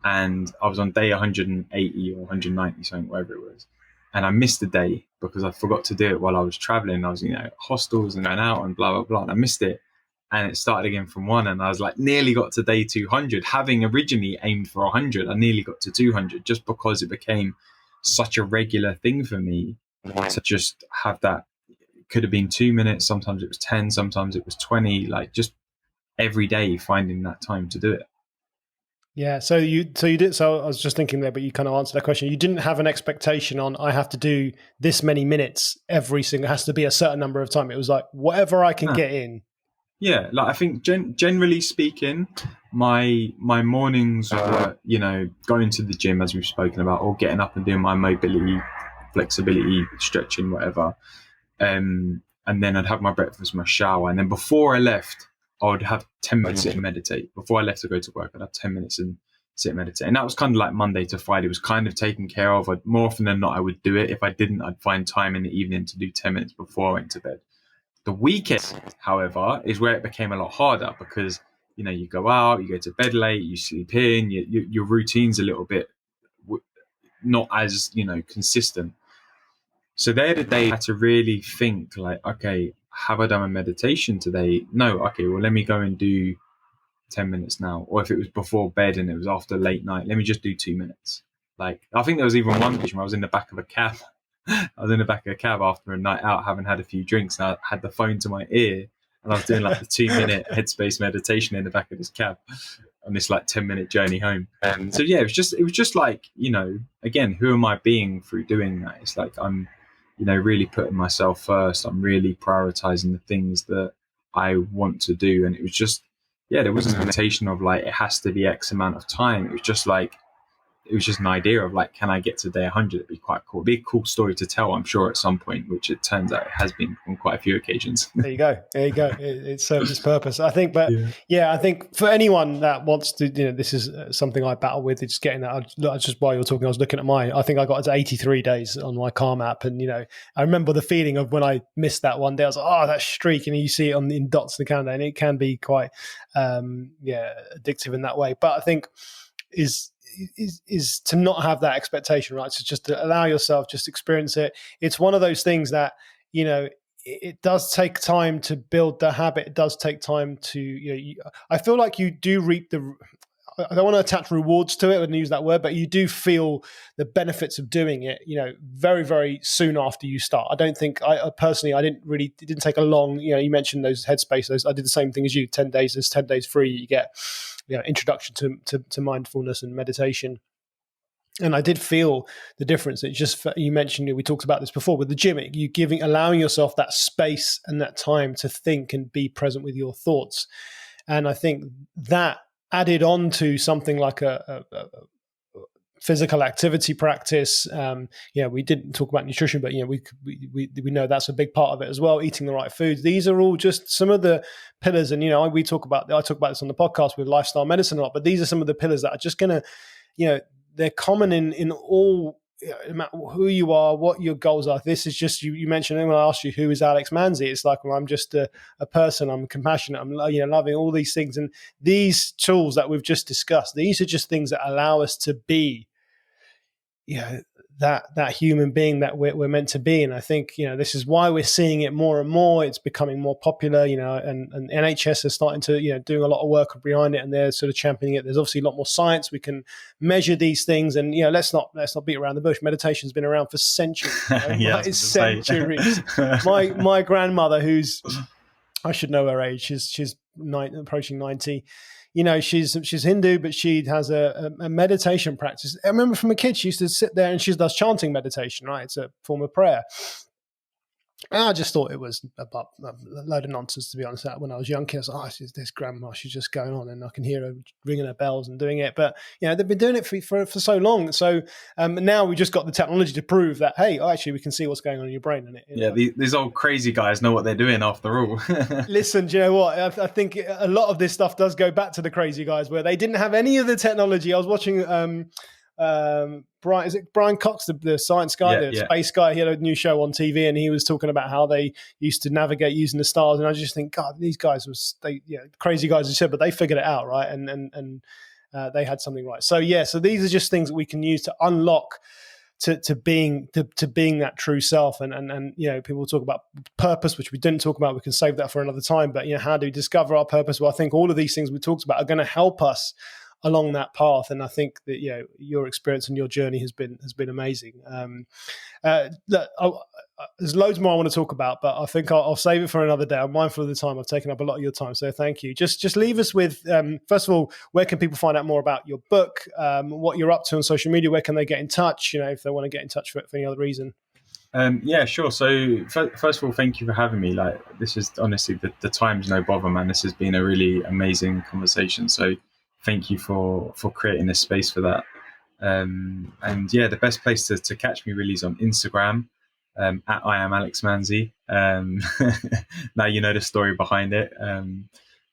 and I was on day 180 or 190 something, whatever it was. And I missed a day because I forgot to do it while I was traveling. I was, hostels and going out and blah, blah, blah. And I missed it. And it started again from 1, and I was like, nearly got to day 200, having originally aimed for 100. I nearly got to 200, just because it became such a regular thing for me to just have that. It could have been 2 minutes, sometimes it was 10, sometimes it was 20, like just every day finding that time to do it. Yeah, so you did. So I was just thinking there, but you kind of answered that question. You didn't have an expectation on, I have to do this many minutes every single, it has to be a certain number of time. It was like, whatever I can get in. Yeah, like I think generally speaking, my mornings were, going to the gym, as we've spoken about, or getting up and doing my mobility, flexibility, stretching, whatever. And then I'd have my breakfast, my shower, and then before I left, I would have 10 minutes sit and meditate. Before I left to go to work, I'd have 10 minutes and sit and meditate. And that was kind of like Monday to Friday. It was kind of taken care of. More often than not, I would do it. If I didn't, I'd find time in the evening to do 10 minutes before I went to bed. The weekend, however, is where it became a lot harder, because, you go out, you go to bed late, you sleep in, your routine's a little bit not as, consistent. So they're the days I had to really think, like, okay, have I done a meditation today? No. Okay, well, let me go and do 10 minutes now. Or if it was before bed and it was after late night, let me just do 2 minutes. Like, I think there was even one occasion where I was in the back of a cab. I was in the back of a cab after a night out, having had a few drinks, and I had the phone to my ear, and I was doing like the 2-minute Headspace meditation in the back of this cab on this like 10-minute journey home. And so, yeah, it was just like, again, who am I being through doing that? It's like, I'm, really putting myself first. I'm really prioritizing the things that I want to do. And it was just, there wasn't a limitation of like, it has to be X amount of time. It was just like, it was just an idea of like, can I get to day 100? It'd be quite cool. It'd be a cool story to tell, I'm sure, at some point, which it turns out it has been on quite a few occasions. There you go. There you go. It serves its purpose, I think. But Yeah. I think for anyone that wants to, this is something I battle with. It's getting that. Just while you're talking, I was looking at I think I got to 83 days on my Calm app, and I remember the feeling of when I missed that one day. I was like, oh, that streak, and you see it in dots in the calendar, and it can be quite, addictive in that way. But I think is to not have that expectation, right? So just to allow yourself, just experience it. It's one of those things that it does take time to build the habit. It does take time to, I feel like you do reap I don't want to attach rewards to it and use that word, but you do feel the benefits of doing it, very, very soon after you start. I don't think personally, it didn't take a long, you mentioned those headspace, I did the same thing as you, 10 days, there's 10 days free. You get, introduction to mindfulness and meditation. And I did feel the difference. It just, you mentioned, we talked about this before with the gym, allowing yourself that space and that time to think and be present with your thoughts. And I think that added on to something like a physical activity practice. We didn't talk about nutrition, but we know that's a big part of it as well. Eating the right foods. These are all just some of the pillars. And I talk about this on the podcast with lifestyle medicine a lot. But these are some of the pillars that are just going to, they're common in all, no matter who you are, what your goals are. This is just, you mentioned when I asked you, who is Alex Manzi? It's like, well, I'm just a person. I'm compassionate. I'm loving, all these things. And these tools that we've just discussed, these are just things that allow us to be, that human being that we're meant to be. And I think, this is why we're seeing it more and more. It's becoming more popular, and NHS is starting to, doing a lot of work behind it, and they're sort of championing it. There's obviously a lot more science. We can measure these things, and, let's not beat around the bush. Meditation's been around for centuries. It's centuries. my grandmother, who's, I should know her age. She's approaching 90. She's Hindu, but she has a meditation practice. I remember from a kid, she used to sit there and she does chanting meditation, right? It's a form of prayer. And I just thought it was a load of nonsense, to be honest. When I was young, I was like, this grandma, she's just going on, and I can hear her ringing her bells and doing it. But, they've been doing it for so long. So now we just got the technology to prove that, hey, actually, we can see what's going on in your brain. These old crazy guys know what they're doing after all. Listen, do you know what? I think a lot of this stuff does go back to the crazy guys where they didn't have any of the technology. I was watching Brian Cox, the science guy, space guy? He had a new show on TV, and he was talking about how they used to navigate using the stars. And I just think, God, these guys crazy guys, as you said, but they figured it out, right? And they had something right. So these are just things that we can use to unlock to being that true self. And people talk about purpose, which we didn't talk about. We can save that for another time. But how do we discover our purpose? Well, I think all of these things we talked about are going to help us along that path. And I think that your experience and your journey has been amazing. There's loads more I want to talk about, but I think I'll save it for another day. I'm mindful of the time. I've taken up a lot of your time, so thank you. Just leave us with, first of all, where can people find out more about your book, what you're up to on social media? Where can they get in touch, if they want to get in touch for any other reason? Sure. So first of all, thank you for having me. Like, this is honestly, the time's no bother, man. This has been a really amazing conversation. So thank you for creating a space for that. The best place to catch me really is on Instagram, at I am Alex Manzi. Now you know the story behind it.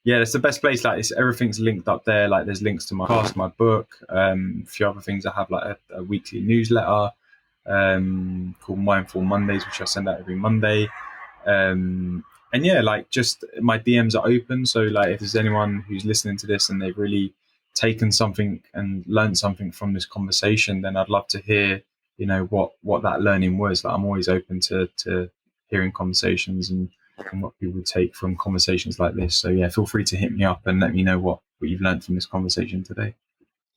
That's the best place. Like, everything's linked up there. Like, there's links to my podcast, my book, a few other things. I have like a weekly newsletter called Mindful Mondays, which I send out every Monday. Just my DMs are open. So like, if there's anyone who's listening to this and they've really taken something and learned something from this conversation, then I'd love to hear, what that learning was. Like, I'm always open to hearing conversations and what people take from conversations like this. So feel free to hit me up and let me know what you've learned from this conversation today.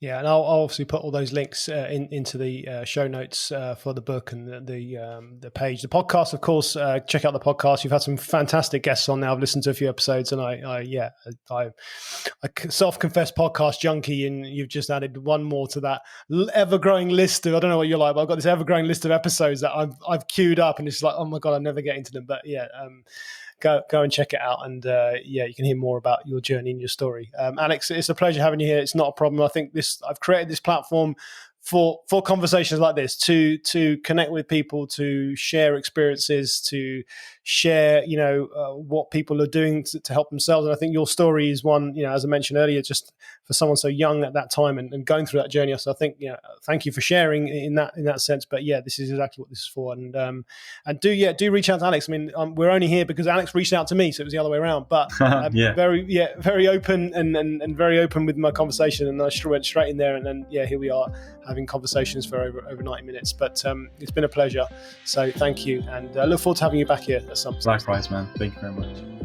Yeah, and I'll obviously put all those links into the show notes for the book and the page. The podcast, of course, check out the podcast. You've had some fantastic guests on now. I've listened to a few episodes, and I self-confessed podcast junkie, and you've just added one more to that ever-growing list of, I don't know what you're like, but I've got this ever-growing list of episodes that I've queued up, and it's like, oh my God, I never get into them. But go and check it out, and you can hear more about your journey and your story. Alex, it's a pleasure having you here. It's not a problem. I think I've created this platform for conversations like this, to connect with people, to share experiences, to share, what people are doing to help themselves. And I think your story is one, as I mentioned earlier, just for someone so young at that time and going through that journey. So I think, thank you for sharing in that sense. But yeah, this is exactly what this is for. And do reach out to Alex. I mean, we're only here because Alex reached out to me, so it was the other way around. But very open and very open with my conversation, and I went straight in there. And then here we are having conversations for over 90 minutes. But it's been a pleasure. So thank you, and I look forward to having you back here at some point. Likewise, man. Thank you very much.